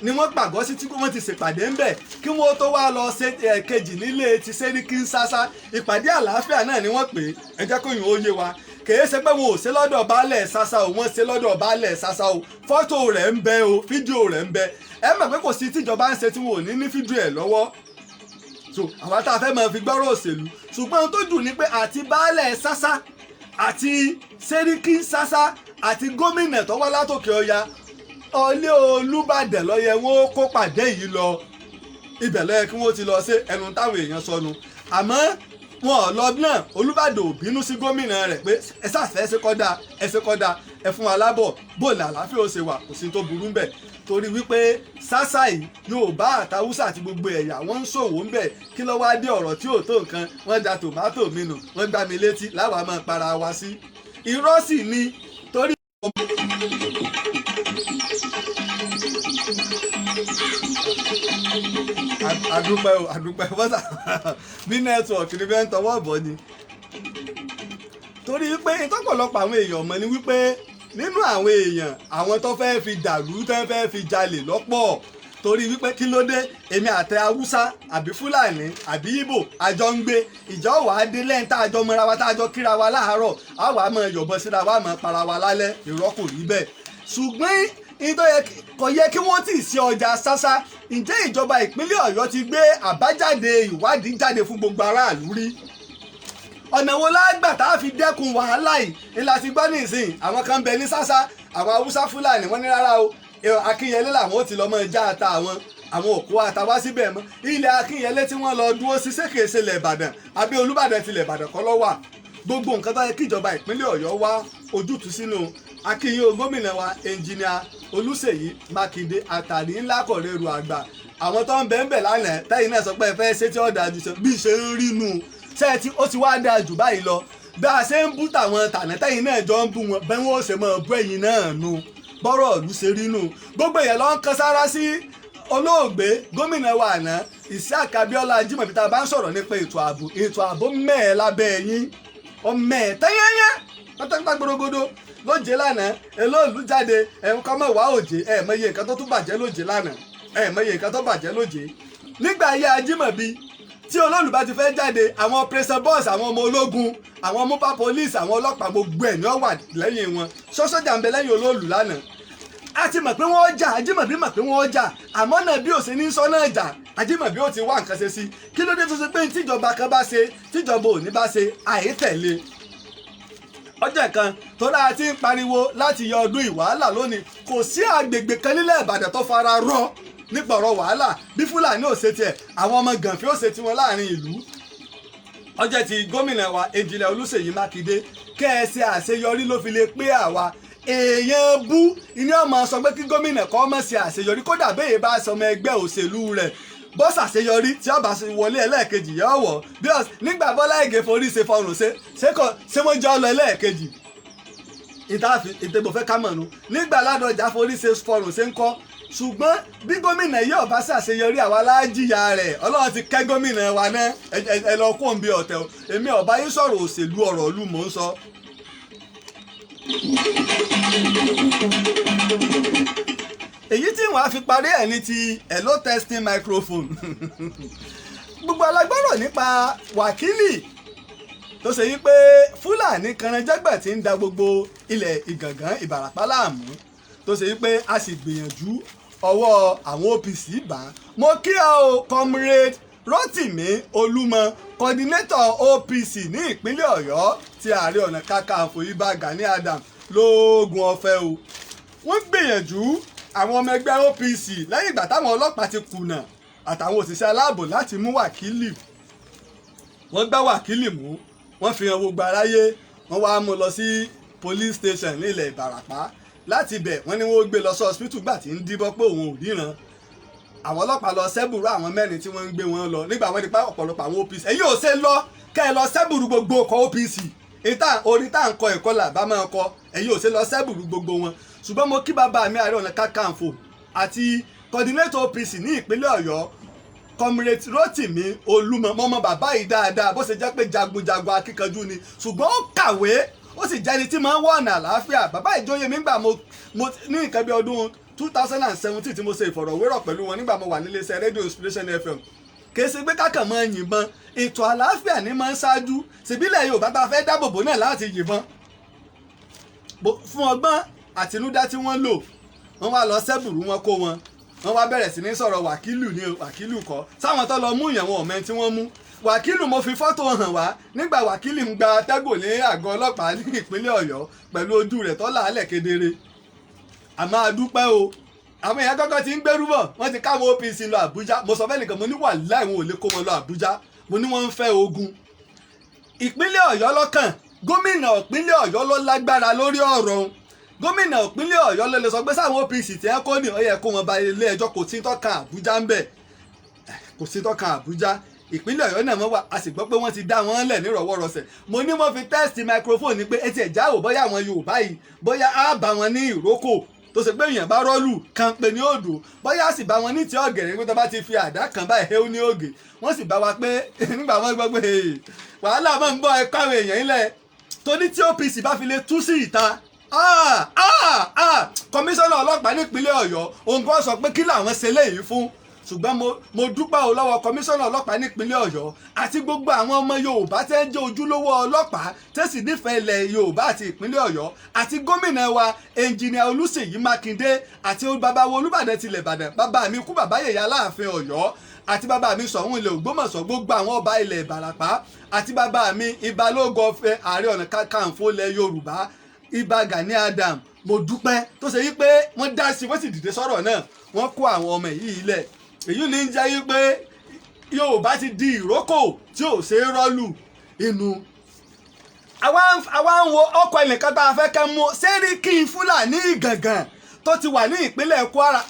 ni wọ́n pàgọ́ sí tí wọ́n ti ṣèpàdé ń bẹ̀ kí wọ́n tó wá lọ ṣe kejì nílé ti Sẹ́ríkì Ṣàṣà ìpàdé àlàáfíà náà ni wọ́n pè é ẹ jẹ́ kó yìn ó yé wa kìí ṣe pé wọn ò ṣe lọ́dọ̀ baálẹ̀ Ṣàṣà o wọ́n ṣe lọ́dọ̀ baálẹ̀ Ṣàṣà o fọ́tò rẹ̀ ń bẹ o fídíò rẹ̀ ń bẹ ẹ mọ̀ pé kò sí tíjọba ń ṣe tí wọn ò ní fídíò ẹ̀ lọ́wọ́ so àwọn tá a fẹ́ máa fi gbọ́rọ̀ òṣèlú ṣùgbọ́n tó dùn ní pé àti baálẹ̀ Ṣàṣà àti Sẹ́ríkì Ṣàṣà àti gómìnà tó wá látòkè ọya ọlé Olúbàdàn ló yẹ wọn ó kó pàdé yìí lọ ibẹ̀ ló yẹ kí wọ́n ti lọ sí ẹnu táwọn èèyàn sọnù àmọ́ wọn ò lọ náà Olúbàdàn ò bínú sí gómìnà rẹ̀ pé ẹ sáfẹ́ ẹ ṣe kọ́dà ẹ fún wa lábọ̀ bóòlù àlàáfíà ó ṣe wà kò sí tó burú ń bẹ̀ torí wípé Ṣàṣà yìí Yorùbá àtàwùsà àti gbogbo ẹ̀yà wọ́n ń ṣòwò ń bẹ̀ kí ló wá dé ọ̀rọ̀ tí ò tó nǹkan wọ́n da tòmátò mi nù wọ́n gbá mi létí láwa máa para wa sí irọ́ sì ni torí. àdúpẹ́ bọ́sà bí nẹ́tíwọ̀kì ni bẹ́ẹ̀ ń tọwọ́ bọ̀ ni torí wípé ìtọ́pọ̀lọpọ̀ àwọn èèyàn mọ̀ ni wípé nínú àwọn èèyàn àwọn tó fẹ́ fi dàlú tó fẹ́ fi jalè lọ́pọ̀ torí wípé kí ló dé èmi àtẹ Haúsá àbí Fúlàní àbí Ìgbò àjọ ń gbé ìjọ wà á dé lẹ́yìn tá a jọ mọ́ra wa tá a jọ kíra wa láàárọ̀ á wà á mọ yọ̀bọ̀n síra wa mọ̀ para wa lálẹ́ irọ́ kò rí bẹ́ẹ̀ ṣùgbọ́n kò yẹ kí wọ́n tì sí ọjà Ṣàṣà ǹjẹ́ ìjọba ìpínlẹ̀ Ọ̀yọ́ ti gbé àbájáde ìwádìí jáde fún gbogbo aráàlú rí ọ̀nà wo lágbà tá a fi dẹ́kun wàhálà yìí ni la ti gbọ́ nísìnyí àwọn kan bẹ ní Ṣàṣà àwọn Haúsá Fúlàní wọ́n ní rárá o Akínyẹlé làwọn ó ti lọ mọ já ata àwọn àwọn òkú àtàwá síbẹ̀ mọ́ ilẹ̀ Akínyẹlé tí wọ́n lọ dúró sí sékèèsè ilẹ̀ Ìbàdàn àbí Olúbàdàn tilẹ̀ Ìbàdàn kọ́ ló wà gbogbo nǹkan tó yẹ kí ìjọba ìpínlẹ̀ Ọ̀yọ́ wá ojútùú sínú akínyìn gómìnà wa ẹnjìníà Olúṣèyí Mákindé àtàrí ńlá kọ̀rẹ́rù àgbà àwọn tó ń bẹ̀ lánàá tẹ́yìn náà sọ pé ẹ fẹ́ ṣe tí ó dáa jù bí ṣe ń rí nù ṣé tí ó ti wá dáa jù báyìí lọ bá a ṣe ń bú tàwọn tànà tẹ́yìn náà jọ ń bú wọn bẹ́ẹ̀ wọ́n ṣe máa bú ẹ̀yìn náà nù bọ́rọ̀ ìlú ṣe rí nù gbogbo èèyàn ló ń kan sára sí olóògbé gómìnà wa àná Isiaq Abíọ́lá Ajímọ̀bí tá a bá ń sọ̀rọ̀ nípa ètò ààbò mẹ́ẹ̀ lábẹ́ yín ọmọ ẹ̀ tẹ́yẹ́yẹ́ pátápátá gbòdògbòdò lóje lánàá elóòlù jáde ẹ̀ńkọ́ mọ̀ wá òjé ẹ̀ mọ̀ iye nǹkan tó tún bàjẹ́ lóje lánàá ẹ̀ mọ̀ iye nǹkan tó bàjẹ́ lóje nígbà ayé Ajímọ̀bí tí olóòlù bá ti fẹ́ jáde àwọn operation boss àwọn ọmọ ológun àwọn mobile police àwọn ọlọ́pàá gbogbo ẹ̀ ní ó wà lẹ́yìn wọn sọ́sọ́jà ń bẹ lẹ́yìn olóòlù lánàá a ti mọ̀ pé wọ́n jà Ajímọ̀bí mọ̀ pé wọ́n jà àmọ́ náà bí ó ṣe ní sọ náà jà Ajímọ̀bí ó ti wá nǹkan ṣe sí kí ló dé tó ṣe pé tíjọba kan bá ṣe tíjọba ò ní bá ṣe àìtẹ̀lé ọjọ́ kan tó dáa ti ń pariwo láti yọ ọdún ìwàhálà lónìí kò sí àgbègbè kan nílẹ̀ Ìbàdàn tó fara rọ nípa ọ̀rọ̀ wàhálà bí Fúlàní ò ṣe tiẹ̀ àwọn ọmọ gànfẹ́ ò ṣe tiwọn láàrin ìlú ọjọ́ ti gómìnà wa Ẹnjìnìà Olúṣèyí Mákindé kẹ́ẹ̀sì àṣeyọrí ló fi lè pé àwa èèyàn bú iní ọmọ sọ pé kí gómìnà kọ́ mọ̀ sí àṣeyọrí kódà bẹ́ẹ̀ bá sọmọ ẹgbẹ́ òṣèlú rẹ̀ bó ṣàṣeyọrí tí ọba wọlé ẹlẹ́ẹ̀kejì yọ wọ̀ bí nígbà Bọ́lá Ìgè forí ṣe fọrùn ṣé wọ́n jọ lọ ẹlẹ́ẹ̀kejì ìtẹ̀bọ̀ fẹ́ ká mọ̀ nù nígbà Ládọjà forí ṣe fọrùn ṣe ń kọ́ ṣùgbọ́n bí gómìnà yìí ọba ṣàṣeyọrí àwa lájìyà rẹ̀ Ọlọ́run ti kẹ́ gómìnà wa náà ẹ lọ kó ń bí ọ̀tẹ̀ o èmi ọba yín sọ̀rọ̀ òṣèlú ọ̀rọ̀ ìlú mò ń sọ. èyí tí wọ́n á fi parí ẹ̀ ní ti hello testing microphone gbogbo alágbọ́rọ̀ nípa wákìlì tó ṣe yí pé Fúlàní kanranjẹ́gbẹ̀ tí ń da gbogbo ilẹ̀ Ìgàngán Ìbàràpá láàmú tó ṣe yí pé a sì gbìyànjú ọwọ́ àwọn OPC bá mo kí ọ comrade Rotimi Olúmọ coordinator OPC ní ìpínlẹ̀ Ọ̀yọ́ tí Ààrẹ Ọ̀nà Kakanfò Ìbà Gani Adams lóògùn ọ̀fẹ́ o wọ́n gbìyànjú àwọn ọmọ ẹgbẹ́ OPC lẹ́yìn ìgbà táwọn ọlọ́pàá ti kùnà àtàwọn òṣìṣẹ́ aláàbò láti mú wákìlì wọ́n gbá wákìlì mú wọ́n fi hàn gbogbo aráyé wọ́n wá mú lọ sí police station nílẹ̀ Ìbàràpá láti bẹ̀ wọ́n ní wọ́n gbé lọ sí hospital gbà tí ń díbọ́ pé òun ò ríran àwọn ọlọ́pàá lọ sẹ́bùrú àwọn mẹ́rin tí wọ́n ń gbé wọn lọ nígbà wọ́n ti pa ọ̀pọ̀lọpọ̀ àwọn OPC èyí ò ṣe lọ kẹ́ ẹ lọ sẹ́bùrú gbogbo ọkọ̀ OPC orí tá à ń kọ ẹ̀kọ́ là bá máa kọ èyí ò ṣe lọ sẹ́bùrú gbogbo wọn ṣùgbọ́n mo kí bàbá mi Ààrẹ Ọ̀nà Kakanfò àti coordinator OPC ní ìpínlẹ̀ Ọ̀yọ́ comrade Rotimi Olúmọ mọ́mọ́ bàbá yìí dáadáa bó ṣe jẹ́ pé jagunjagun akíkanjú ni ṣùgbọ́n ó kàwé ó sì jẹ́ni tí máa ń wọ̀ ọ̀nà àlàáfíà bàbá ìjòyè mi gbà mo ní nǹkan bí ọdún 2017 tí mo ṣe ìfọ̀rọ̀wérọ̀ pẹ̀lú wọn nígbà mo wà nílé iṣẹ́ Radio Inspiration FM kì í ṣe pé kákan máa yìnbọn ètò àlàáfíà ní máa ń ṣáájú ṣèbílẹ̀ Yorùbá bá fẹ́ dáàbòbò náà láti yìnbọn fún ọgbọ́n àtinúdá tí wọ́n lò wọ́n wá lọ sẹ́bùrú wọn kó wọn wọ́n wá bẹ̀rẹ̀ sí ní sọ̀rọ̀ wákìlù ní wákìlù kọ́ sáwọn tó lọ mú ìyẹn wọn ọ̀mẹ́ tí wọ́n mú wákìlù mo fi fọ́tò hàn wá nígbà wákìlù ń gba atẹ́gùn ní àgọ́ ọlọ́pàá ní ìpínlẹ̀ Ọ̀yọ́ pẹ̀lú ojú rẹ̀ tó làálẹ̀ kedere àmọ́ adúpẹ́ o àwọn èèyàn kọ́kọ́ ti ń gbẹ́rú bọ̀ wọ́n ti káwọn OPC lọ Àbújá mo sọ fẹ́ nìkan mo ní wàláhì wọn ò lè kó wọn lọ Àbújá mo ní wọ́n ń fẹ́ ogun ìpínlẹ̀ Ọ̀yọ́ lọ́kàn gómìnà ìpínlẹ̀ Ọ̀yọ́ ló lágbára lórí ọ̀rọ̀ gómìnà ìpínlẹ̀ Ọ̀yọ́ ló lè sọ pé sáwọn OPC tí ẹ kó ní ó yẹ kó wọn ba ilé ẹjọ́ kò sí tọ́ka Àbújá ń bẹ̀ kò sí tọ́ka Àbújá ìpínlẹ̀ Ọ̀yọ́ náà wọ́n wà a sì gbọ́ pé wọ́n ti dá wọn lẹ̀ nírọ̀wọ́rọ̀sẹ̀ mo ní wọ́n fi tẹ́sítì microphone ni pé etí ẹ̀já wò bóyá àwọn Yorùbá yìí bóyá á bá wọn ní ìrókò tó ṣe pé èèyàn bá rọ́ọ̀lù kan pé ní òdò bóyá sì bá wọn ní tí ọ̀gẹ̀rẹ̀ pé tó bá ti fi àdá kan báyìí héw ní ògè wọ́n sì bá wa pé nígbà wọn gbọ́ pé wàhálà máa ń bọ́ ẹ káwọn èèyàn ilẹ̀ tó ní tí OPC bá fi lè tú sí ìta kọmíṣánná ọlọ́pàá nípínlẹ̀ Ọ̀yọ́ òun kan sọ pé kí làwọn ṣe léyìí fún ṣùgbọ́n mo dúpẹ́ o lọ́wọ́ kọmíṣánná ọlọ́pàá nípínlẹ̀ Ọ̀yọ́ àti gbogbo àwọn ọmọ Yorùbá tẹ́ ń jẹ́ ojúlówó ọlọ́pàá tẹ́ sì nífẹ̀ẹ́ ilẹ̀ Yorùbá àti ìpínlẹ̀ Ọ̀yọ́ àti gómìnà wa ẹnjìnìà Olúṣèyí Mákindé àti bàbá wo Olúbàdàn tilẹ̀ Ìbàdàn bàbá mi kú bàbá yèyà Aláàfin Ọ̀yọ́ àti bàbá mi Ṣọ̀ún ilẹ̀ Ògbómọ̀ṣọ́ gbogbo àwọn ọba ilẹ̀ Ìbàràpá àti bàbá mi Ìbálógun ọ̀fẹ́ Ààrẹ Ọ̀nà Kakanfò ilẹ̀ Yorùbá Ìbà Gani Adams mo dúpẹ́ tó ṣe yí pé wọ́n dá sí wọ́n sì dìde sọ̀rọ̀ náà wọ́n kó àwọn ọmọ yìí lẹ̀ èyí ní jẹ́ yí pé Yorùbá ti di ìrókò tí ò ṣe é rọ́lù inú. àwa ń wo ọkọ̀ ẹnìkan tá a fẹ́ kẹ́ mú Sẹ́ríkì Fúlàní Ìgàngàn tó ti wà ní ìpínlẹ̀ Kwara,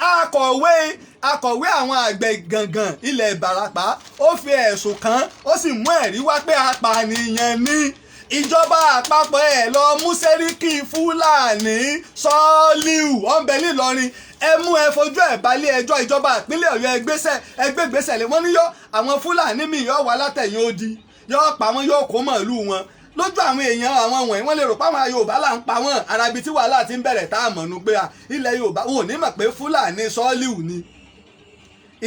akọ̀wé àwọn àgbẹ̀ Ìgàngàn ilẹ̀ Ìbàràpá, ó fi ẹ̀sùn kàn, ó sì mú ẹ̀rí wá pé apànìyàn ni. Ìjọba àpapọ̀ ẹ̀ lọ mú Sẹ́ríkì Fúlàní Sọ́ọ́líù ọ̀nbẹ nílọrin, ẹ mú ẹ fojú ẹ̀ balẹ̀ ẹjọ́. Ìjọba ìpínlẹ̀ Ọ̀yọ́ ẹgbẹ́gbèsè lé wọ́n ní yọ àwọn Fúlàní mi yọ wà látẹ̀yìn odi, yọ pa wọ́n, yọ kó mọ̀lú wọn lójú àwọn èèyàn àwọn wọ̀nyí. Wọ́n lè rò páwọn Yorùbá là ń pa wọ́n, arabi tí wàhálà ti ń bẹ̀rẹ̀ tá a mọ̀ nù pé ilẹ̀ Yorùbá wọn ò ní mọ̀ pé Fúlàní Sọ́ọ́líù ni.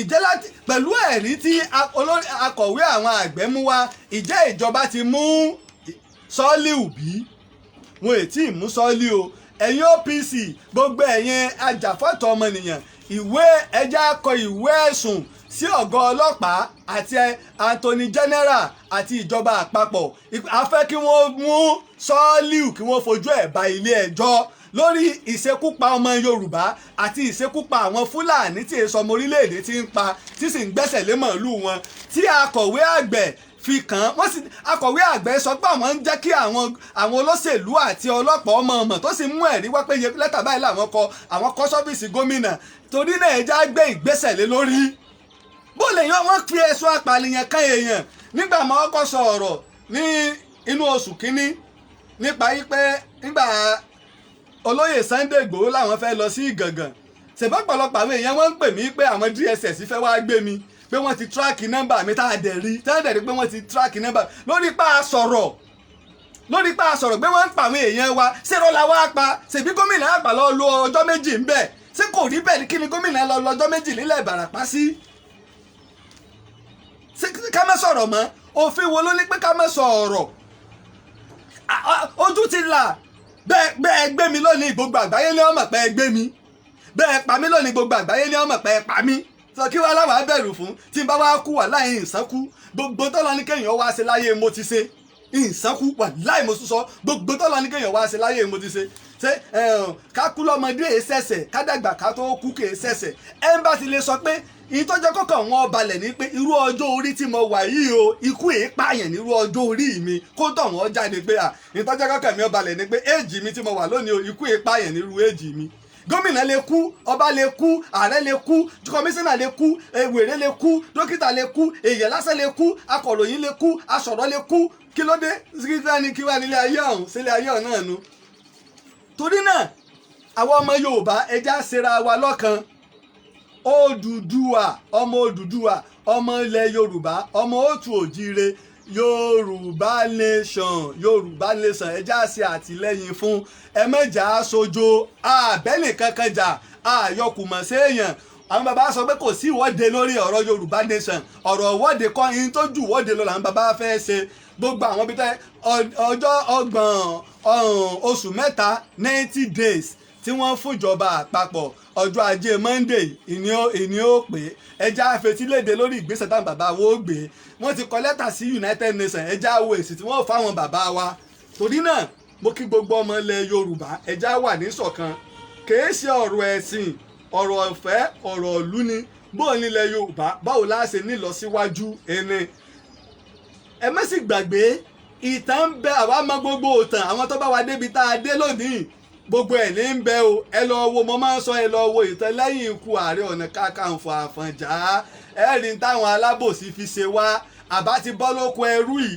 Ìjẹ́ láti pẹ̀lú ẹ̀rí tí akọ̀wé àwọn àgbẹ̀ mú wá, ìjẹ́ ìjọba ti mú Sọ́ọ́líù bí? Wọn ò tí ì mú Sọ́ọ́líù o. Ẹ̀yin OPC, gbogbo ẹ̀yin ajàfọ́tọ̀ ọmọnìyàn, ẹjẹ́ akọ ìwé ẹ̀sùn sí ọ̀gá ọlọ́pàá àti Anthony General àti ìjọba àpapọ̀. A fẹ́ kí wọ́n mú Sọ́ọ́líù, kí wọ́n fojú ẹ̀ bá ilé ẹjọ́ lórí ìṣekúpa ọmọ Yorùbá àti ìṣekúpa àwọn Fúlàní tí èso ọmọ orílẹ̀-èdè ti ń pa, tí sì ń gbẹ́sẹ̀ lé màálù wọn, tí akọ̀wé àgbẹ̀ fi kàn. Wọ́n sì akọ̀wé àgbẹ̀ sọ pé àwọn ń jẹ́ kí àwọn olóṣèlú àti ọlọ́pàá ọmọ tó sì mú ẹ̀rí wá pé lẹ́tà báyìí làwọn kọ sọ́fíìsì gómìnà. Torí náà ẹja gbé ìgbésẹ̀ lé lórí. Bó lè yan wọ́n fi ẹ̀sùn apànìyàn kan èèyàn nígbà máa kọ́ sọ ọ̀rọ̀ ní inú oṣù kínní nípa yí pé nígbà olóyè Sunday Igboho làwọn fẹ́ lọ sí Ìgàngàn. Ṣèbọ́pọ̀lọpọ̀ àwọn èèyàn wọ́n ń pè mí pé àwọn DSS fẹ́ wá gbé mi, pé wọ́n ti tíráàkì nọ́mbà mi tá a dẹ̀ rí pé wọ́n ti tíráàkì nọ́mbà lórí pa sọ̀rọ̀ pé wọ́n ń pa àwọn èèyàn wa. ṣèrò la wá pa, ṣèbí gómìnà àgbà lọ lo ọjọ́ méjì ń bẹ̀, ṣé kò rí bẹ́ẹ̀ ni? Kí ni gómìnà lọ lọ́jọ́ méjì nílẹ̀ Ìbàràpá sí? ká má sọ̀rọ̀ mọ́, òfin wo ló ní pé ká má sọ̀rọ̀? Ojú ti là. Bẹ́ẹ̀ gbé mi lónìí, gbogbo àgbáyé ní ọmọ pé ẹ gbé mi. Bẹ́ẹ̀ pa mí lónìí, gbogbo àgbáyé ní ọmọ pé ẹ pa mí. Sọ kí wàá láwàá bẹ̀rù fún? Tí n bá wá kú wà láì ìsánkú, gbogbo tọ́lọ́ ní kéèyàn wá ṣe láyé mo ti ṣe. Ìsánkú wà láì mo sọ, gbogbo tọ́lọ́ ní kéèyàn wá ṣe láyé mo ti ṣe. Ṣé ká kú lọ́mọdé èsẹ̀sẹ̀, ká dàgbà ká tó kú kè èsẹ̀sẹ̀. Ẹ ń bá ti lè sọ pé ìtọ́jọ́ kọ̀ọ̀kan wọn balẹ̀ ní pé irú ọjọ́ orí tí mo wà yìí o, ikú èépààyàn nírú ọjọ́ orí mi, kó tọ̀ wọ́n jáde pé ìtọ́jọ́ kọ̀ọ̀kan mi balẹ̀ ní pé éèjì mi tí mo wà lónìí o, ikú èépààyàn nírú éèjì mi. Gómìnà lè kú, ọba lè kú, ààrẹ lè kú, kọmíṣánná lè kú, wèrè lè kú, dókítà lè kú, èèyàn lásán lè kú, akọ̀ròyìn lè kú, aṣọ̀rọ̀ lè kú. Kí ló dé? Kí wá nílé ayé ọ̀hún, sílé ayé ọ̀hún náà nu. Torí náà àwọn ọmọ Yorùbá ẹja ṣera wa lọ́kan. Odùduwà, ọmọ Odùduwà, ọmọ ilẹ̀ Yorùbá, ọmọ òtù òjire, Yorùbá nation ẹja ṣe àtìlẹ́yìn fún. Ẹ mẹ́jà aṣojo àbẹ́lì kankan jà, àyọkùmọ̀ séèyàn. Àwọn bàbá sọ pé kò sí ìwọ́de lórí ọ̀rọ̀ Yorùbá nation, ọ̀rọ̀ ìwọ́de kọ́ in tó ju ìwọ́de lọ làwọn bàbá fẹ́ ṣe. Gbogbo àwọn bí tẹ́ ọjọ́ 30 oṣù mẹ́ta 90 days tí wọ́n fún ìjọba àpapọ̀, ọjọ́ ajé Monday ìní ó pé ẹja afetíléde lórí ìgbésẹ̀ táwọn bàbá wo gbé. Wọ́n ti kọ lẹ́tà sí United Nations, ẹja wo èsì tí wọ́n fáwọn bàbá wa. Torí náà mo kí gbogbo ọmọ ilẹ̀ Yorùbá ẹja wà ní ṣọ̀kan. Kìí ṣe ọ̀rọ̀ ẹ̀sìn, ọ̀rọ̀ ọ̀fẹ́, ọ̀rọ̀ ìlú ni. Bó nílẹ̀ Yorùbá báwo la ṣe ní ìlọsíwájú ẹni. Ẹ má sì gbàgbé ìtàn ń bẹ, àwa mọ gbogbo ìtàn àwọn tó bá wa débi tá a dé lónìí, gbogbo ẹ̀ ní ń bẹ o. Ẹ lọ wo, mo máa ń sọ, ẹ lọ wo ìtàn lẹ́yìn ikú Ààrẹ Ọ̀nà Kakanfò Àfọ̀njá. Ẹ rí táwọn alábòsí fi ṣe wá, àbá ti bọ́ lóko ẹrú yìí.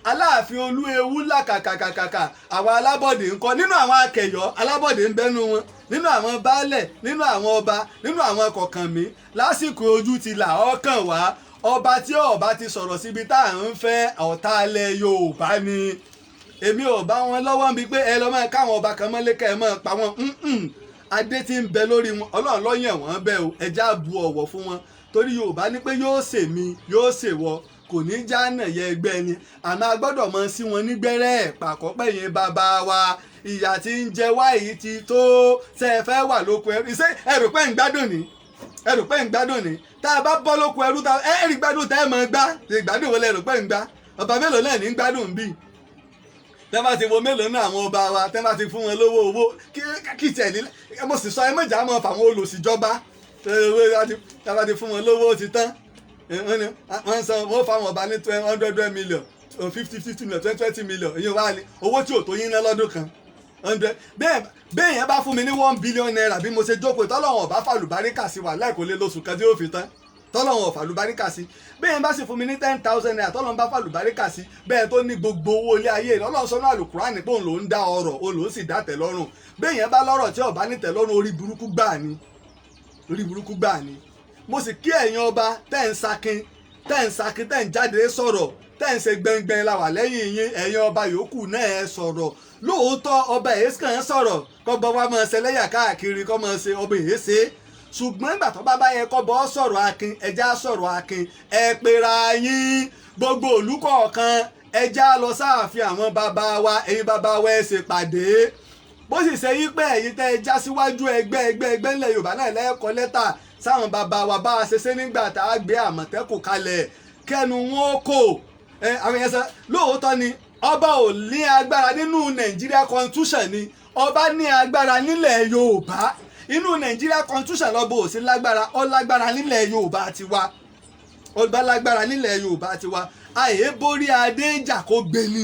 Aláàfin Olúewu làkàkàkàkà, àwọn alábọ̀dé ńkọ́? Nínú àwọn akẹ̀yọ́ alábọ̀dé ń bẹ́nu wọn, nínú àwọn baálẹ̀, nínú àwọn ọba, nínú àwọn kọ̀kànmí. Lásìkò ojú ti là ọkàn wá. Ọba tí ọba ti sọ̀rọ̀ síbi tá à ń fẹ́ ọ̀tá ilẹ̀ Yorùbá ni. Èmi ò bá wọn lọ́wọ́ bíi pé ẹ lọ́ máa káwọn ọba kan mọ́lé kẹ́ ẹ máa pa wọn. Adé tí ń bẹ lórí wọn, Ọlọ́run ló yàn wọ́n bẹ́ẹ̀ o. Ẹja bu ọ̀wọ̀ fún wọn. Torí Yorùbá ní pé yóò ṣèmi yóò ṣèwọ, kò ní jánà yẹ ẹgbẹ́ ni. Àmọ́ a gbọ́dọ̀ mọ sí wọn nígbẹ́rẹ́ pàkọ́ pẹ̀yìn bàbá wa. Ìyà tí ń jẹ wá yìí ti tó. Ṣé ẹ fẹ́ wà lóko ẹrú? Ṣé ẹ rò pé ń gbádùn ni? Tá a bá bọ́ lóko ẹrú, ẹ rí gbádùn tá ẹ mọ̀ gbá. Ìgbádùn wo lẹ rò pé ń gbá? Ọba mélòó náà ní gbádùn bíi? Tẹ́ bá ti wo mélòó náà àwọn ọba wa, tẹ́ bá ti fún wọn lówó kí tẹ̀lé. Mo sì sọ ẹ mọ̀jà mọ́ fàwọn olòṣìjọba. tábà ti fún wọn lówó ó ti tán wọ́n san wọ́n fáwọn ọba ní 100 million 50 million 20 million èyí wá ní owó tí ò tó yín ná lọ́dún kan 100 bẹ́ẹ̀ yẹn bá fún mi ní 1 billion naira bí mo ṣe jókòó tọ́lọ́wọ̀n ọba fàlùbáríkà sí wà láìkó lé lóṣù kan tí ó fi tán tọ́lọ́wọ̀n fàlùbáríkà sí bẹ́ẹ̀ yẹn bá sì fún mi ní 10,000 naira tọ́lọ́wọ̀n bá fàlùbáríkà sí bẹ́ẹ̀ tó ní gbogbo owó ilé ayé Ọlọ́run sọ ní Àlùkùránì pé òun ló ń dá ọrọ̀ òun ló sì dá tẹ́lọ́rùn bẹ́ẹ̀ yẹn bá lọ́rọ̀ tí ọba ní tẹ́lọ́rùn orí burúkú gbà ni mo sì kí ẹ̀yin ọba tẹ́ ń sakin tẹ́ ń jáde sọ̀rọ̀ tẹ́ ń ṣe gbẹngbẹng la wà lẹ́yìn yín ẹ̀yin ọba yòókù náà ẹ sọ̀rọ̀ lóòótọ́ ọba èyí kàn ń sọ̀rọ̀ kọ́bọ wa máa ṣe lẹ́yà káàkiri kọ́ máa ṣe ọba èyí ṣe ṣùgbọ́n ìgbà tó bá yẹ kọ́bọ sọ̀rọ̀ akin ẹja sọ̀rọ̀ akin ẹ pera yín gbogbo olùkọ̀ọ̀kan ẹja lọ sáàfin àwọn bàbá wa ẹ̀yin bàbá wa ẹ ṣe pàdé bó sì ṣe yí pé ẹ̀yin tẹ́ ẹ já síwájú ẹgbẹ́ ńlẹ̀ Yorùbá náà lẹ́ẹ̀kọ́ lẹ́tà sáwọn bàbá wa bá a ṣe ṣe nígbà tá a gbé Àmọ̀tẹ́kùn kalẹ̀ kẹnu wọn kò àwọn yẹn sọ lóòótọ́ ni ọba ò ní agbára nínú Nàìjíríà constitution ni ọba ní agbára nílẹ̀ Yorùbá inú Nàìjíríà constitution lọ́bọ̀ ò sí lágbára ó lágbára nílẹ̀ Yorùbá tiwa ọba lágbára nílẹ̀ Yorùbá tiwa àyè borí adé jà kó gbé ni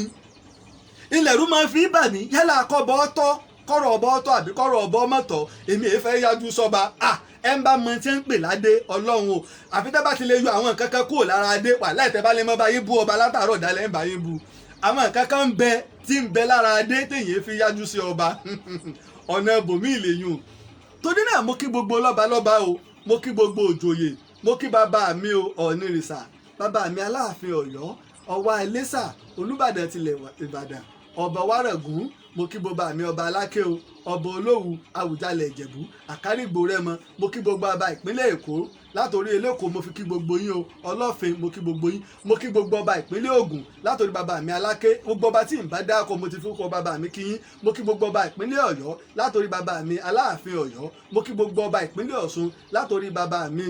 ilẹ̀ rú máa fi bà mí yálà kọ́bọ̀ ọ̀tọ̀ kọ́rọ̀ ọ̀bọ ọ̀tọ̀ àbí kọ́rọ̀ ọ̀bọ mọ̀tọ̀ èmi èé fẹ́ yájú sọ́ba ẹ ń bá mọ tí ń pè ládé Ọlọ́run o àfi tẹ́ bá ti lè yọ àwọn nǹkan kan kúrò lára adé wà láìtẹ́ bá lè mọ́ bá yín bú ọba látàárọ̀ dálẹ́ ń bá yín bú àwọn nǹkan kan ń bẹ tí ń bẹ lára adé téèyàn fi yájú sí ọba ọ̀nà ibòmí ìlèyùn torí náà mo kí gbogbo lọ́balọ́ba o mo kí gbogbo òjòyè mo kí bàbá mi o Ọ̀nìrìṣà bàbá mi Aláàfin Ọ̀yọ́ Ọ̀wá Iléṣà Olúbàdàn tilẹ̀ Ìbàdàn ọba Wáràgùn mo kí gbogbo àmì ọba Aláké o ọba Olówu Àwùjalẹ̀ Ìjẹ̀bú Àkárìgbò Rẹ́mọ mo kí gbogbo ọba ìpínlẹ̀ Èkó látòrí Eléko mo fi kí gbogbo yín o Ọlọ́fin mo kí gbogbo yín mo kí gbogbo ọba ìpínlẹ̀ Ògùn látòrí bàbá mi Aláké gbogbo ọba tí ń bá dáko mo ti fi kọ bàbá mi kí yín mo kí gbogbo ọba ìpínlẹ̀ Ọ̀yọ́ látòrí bàbá mi Aláàfin Ọ̀yọ́ mo kí gbogbo ọba ìpínlẹ̀ Ọ̀ṣun látòrí bàbá mi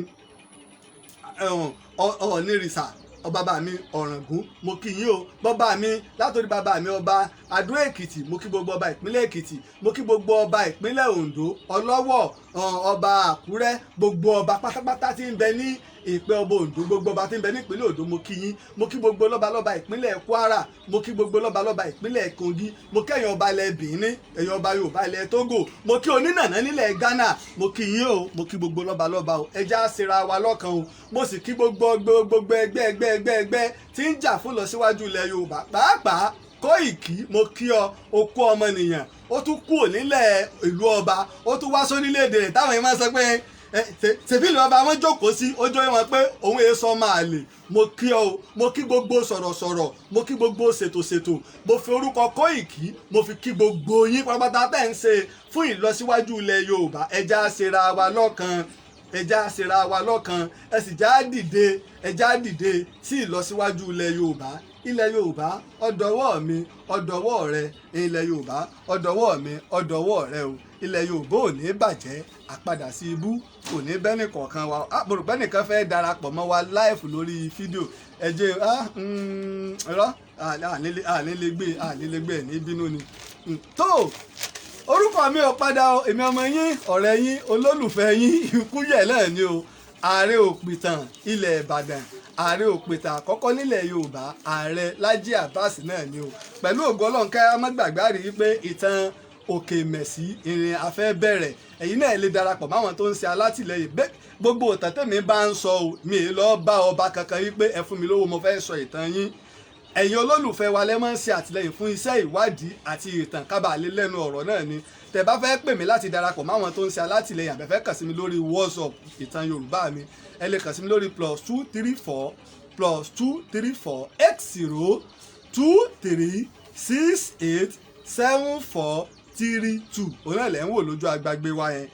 Ọ̀nìrìṣà bàbá mi Ọ̀ràngún mo kí yín o bàbá mi látòrí bàbá mi ọba Adó Èkìtì mo kí gbogbo ọba ìpínlẹ̀ Èkìtì mo kí gbogbo ọba ìpínlẹ̀ Oǹdó Ọlọ́wọ̀ ọba Àkúrẹ́ gbogbo ọba pátápátá tí ń bẹ ní ìpẹ́ ọba Oǹdó gbogbo ọba tí ń bẹ ní ìpínlẹ̀ Oǹdó mo kí yín mo kí gbogbo lọ́balọ́ba ìpínlẹ̀ Kwara mo kí gbogbo lọ́balọ́ba ìpínlẹ̀ Kogi mo kí ẹ̀yin ọba ilẹ̀ Benin ẹ̀yin ọba Yorùbá ilẹ̀ Togo mo kí onínàná nílẹ̀ Ghana mo kí yín o mo kí gbogbo lọ́balọ́ba o ẹja ṣera wa lọ́kan o mo sì kí gbogbo ẹgbẹ́ tí ń jà fún lọ́síwájú ilẹ̀ Yorùbá pàápàá Kóìkí mo kí ọ okú ọmọnìyàn ó tún kúrò nílẹ̀ ìlú ọba ó tún wá sórílẹ̀-èdè rẹ̀ táwọn èèyàn máa sọ pé ṣèbílì ọba wọn jókòó sí ojú wọn pé òun èso máa lè mo kí ọ mo kí gbogbo sọ̀rọ̀sọ̀rọ̀ mo kí gbogbo ṣètòṣètò mo fi orúkọ Kóìkí mo fi kí gbogbo yín pátápátá tẹ̀ ń ṣe fún ìlọsíwájú ilẹ̀ Yorùbá ẹja ṣera wa lọ́kan ẹja ṣera wa lọ́kan ẹ sì ẹja dìde sí ìlọsíwájú ilẹ̀ Yorùbá ilẹ̀ Yorùbá ọ̀dọ̀wọ́ mi ọ̀dọ̀wọ́ rẹ ilẹ̀ Yorùbá ọ̀dọ̀wọ́ mi ọ̀dọ̀wọ́ rẹ o ilẹ̀ Yorùbá ò ní bàjẹ́ àpadà sí ibú kò ní bẹ́ẹ̀nì kọ̀ọ̀kan wa mo rò pé nìkan fẹ́ darapọ̀ mọ́ wa láìfù lórí fídíò ẹ̀jẹ̀ ẹ̀rọ àlélégbé ní bínú ni tó orúkọ mi ò padà o èmi ọmọ yín ọ̀rẹ́ yín olólùfẹ́ yín Ikúyẹ̀ náà ni o Ààrẹ Òpìtàn ilẹ̀ Ìbàdàn Ààrẹ Òpìtàn àkọ́kọ́ nílẹ̀ Yorùbá Ààrẹ Lájí Abbas náà ni o pẹ̀lú ògo Ọlọ́run ká má gbàgbá rí i pé ìtàn Òkè Mẹ̀sí ìrìn afẹ́ bẹ̀rẹ̀ ẹ̀yin náà lè darapọ̀ máwọn tó ń ṣe alátìlẹyìn gbogbo ìtàn tèmi bá ń sọ o mi ì lọ bá ọba kankan yí pé ẹ fún mi lówó mo fẹ́ sọ ìtàn yín ẹ̀yin olólùfẹ́ wa lẹ́ máa ń ṣe àtìlẹyìn fún iṣẹ́ ìwádìí àti ìtàn kábàlẹ̀ lẹ́nu ọ̀rọ̀ náà ni tẹ́ bá fẹ́ pè mí láti darapọ̀ máwọn tó ń ṣe alátìlẹyìn àbẹ̀fẹ́ kàn sí mi lórí WhatsApp ìtàn Yorùbá mi ẹ lè kàn sí mi lórí +234 +234 8023687432 òun náà lẹ́ ń wò lójú agbágbé wa yẹn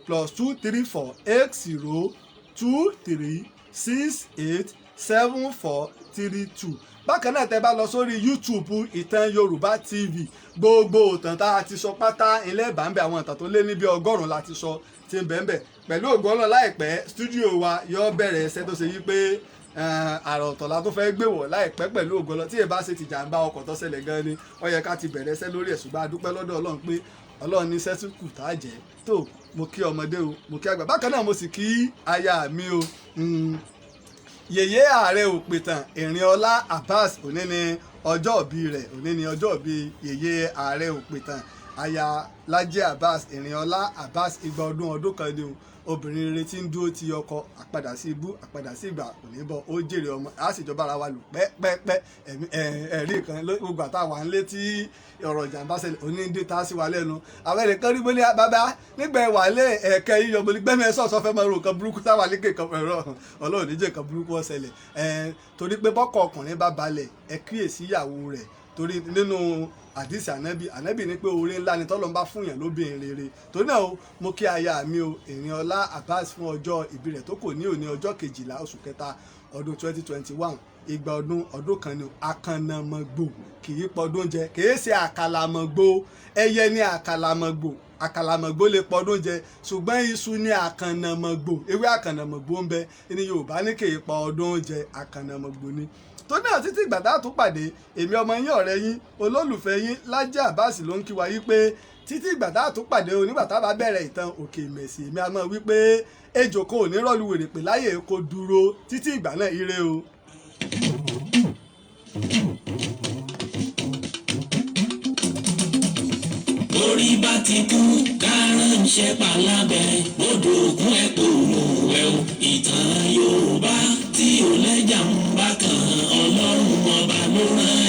+234 8023687432 bákan náà tẹ́ bá lọ sórí YouTube ìtàn Yorùbá TV gbogbo ìtàn tá a ti sọ pátá ilé ìbànbẹ àwọn ìtàn tó lé ní bí 100 la ti sọ ti ń bẹ̀ẹ̀bẹ̀ pẹ̀lú ògo Ọlọ́run láìpẹ́ stúdíò wa yóò bẹ̀rẹ̀ ẹsẹ̀ tó ṣe yí pé àrà ọ̀tọ̀ la tó fẹ́ gbé wọ̀ láìpẹ́ pẹ̀lú ògo Ọlọ́run tí èbá ṣe ti jàǹbá ọkọ̀ tó ṣẹlẹ̀ gan ni ó yẹ ká ti bẹ̀rẹ̀ ẹsẹ̀ lórí ẹ̀ ṣùgbọ́n a dúpẹ́ lọ́dọ̀ Ọlọ́run pé ọlọ́run ní sẹ́tùkù tá a jẹ́ tó mo kí ọmọdé o mo kí àgbà bákan náà mo sì kí aya mi o yèyé ààrẹ òpìtàn Ìrìnọlá Abbas òní ni ọjọ́ ìbí rẹ̀ òní ni ọjọ́ ìbí yèyé ààrẹ òpìtàn aya Lájí Abbas Ìrìnọlá Abbas igba ọdún kan ni o obìnrin rere tí ń dúró ti ọkọ àpadà sí ibú àpadà sí ìgbà kò ní bọ ó jèrè ọmọ á sì jọba ara wa lò pẹ́pẹ́pẹ́ ẹ̀rí kan gbogbo àtàwọn à ń létí ọ̀rọ̀ ìjàmbá ṣẹlẹ̀ onídé tá a sì wà lẹ́nu àwọn ẹnìkan rí bólé bàbá nígbà ẹ̀ wà lé ẹ̀kẹ́ yíyọ bólé gbẹ́mí ẹ̀ sọ̀sọ́ fẹ́ máa ro nǹkan burúkú táwa lékè kan ẹ̀rọ ọlọ́run níjẹ́ nǹkan burúkú ó ṣẹlẹ̀ torí pé bọ́kọ̀ ọkùnrin bá balẹ̀ ẹ kíyèsí ìyàwó rẹ̀ torí nínú àdìsí ànábì ní pé oore ńlá ni tọ́lọ́ ń bá fún yàn lóbìnrin rere torí náà mo kí aya mi o Ìrìnọlá Abbas fún ọjọ́ ìbí rẹ̀ tó kò ní òní ọjọ́ 12 oṣù kẹta ọdún 2021 igba ọdún kan ni akànnàmọ̀gbò kì í pọdún jẹ kì í ṣe àkàlàmọ̀gbò ẹyẹ ní àkàlàmọ̀gbò lè pọdún jẹ ṣùgbọ́n iṣu ní àkànnàmọ̀gbò ewé àkànnàmọ̀gbò ń bẹ ní Yorùbá ní kì í pọdún jẹ àkànnàmọ̀gbò ni tó náà títí ìgbà tá a tún pàdé èmi ọmọ yín ọ̀rẹ́ yín olólùfẹ́ yín Lájí Abbas ló ń kí wa yí pé títí ìgbà tá a tún pàdé o nígbà tá a bá bẹ̀rẹ̀ ìtàn Òkè Ìmẹ̀sì èmi a máa wí pé ejò kò ní rọ́ọ̀lù wèrè pé láyè kó dúró títí ìgbà náà ire o. orí bá ti kú kárànṣẹ́ palábẹ́ odò ògùn ẹ̀ kò mú wẹ̀ o ìtàn Yorùbá tí ò lẹ́jà ń bá kan Ọlọ́run ọba ló rán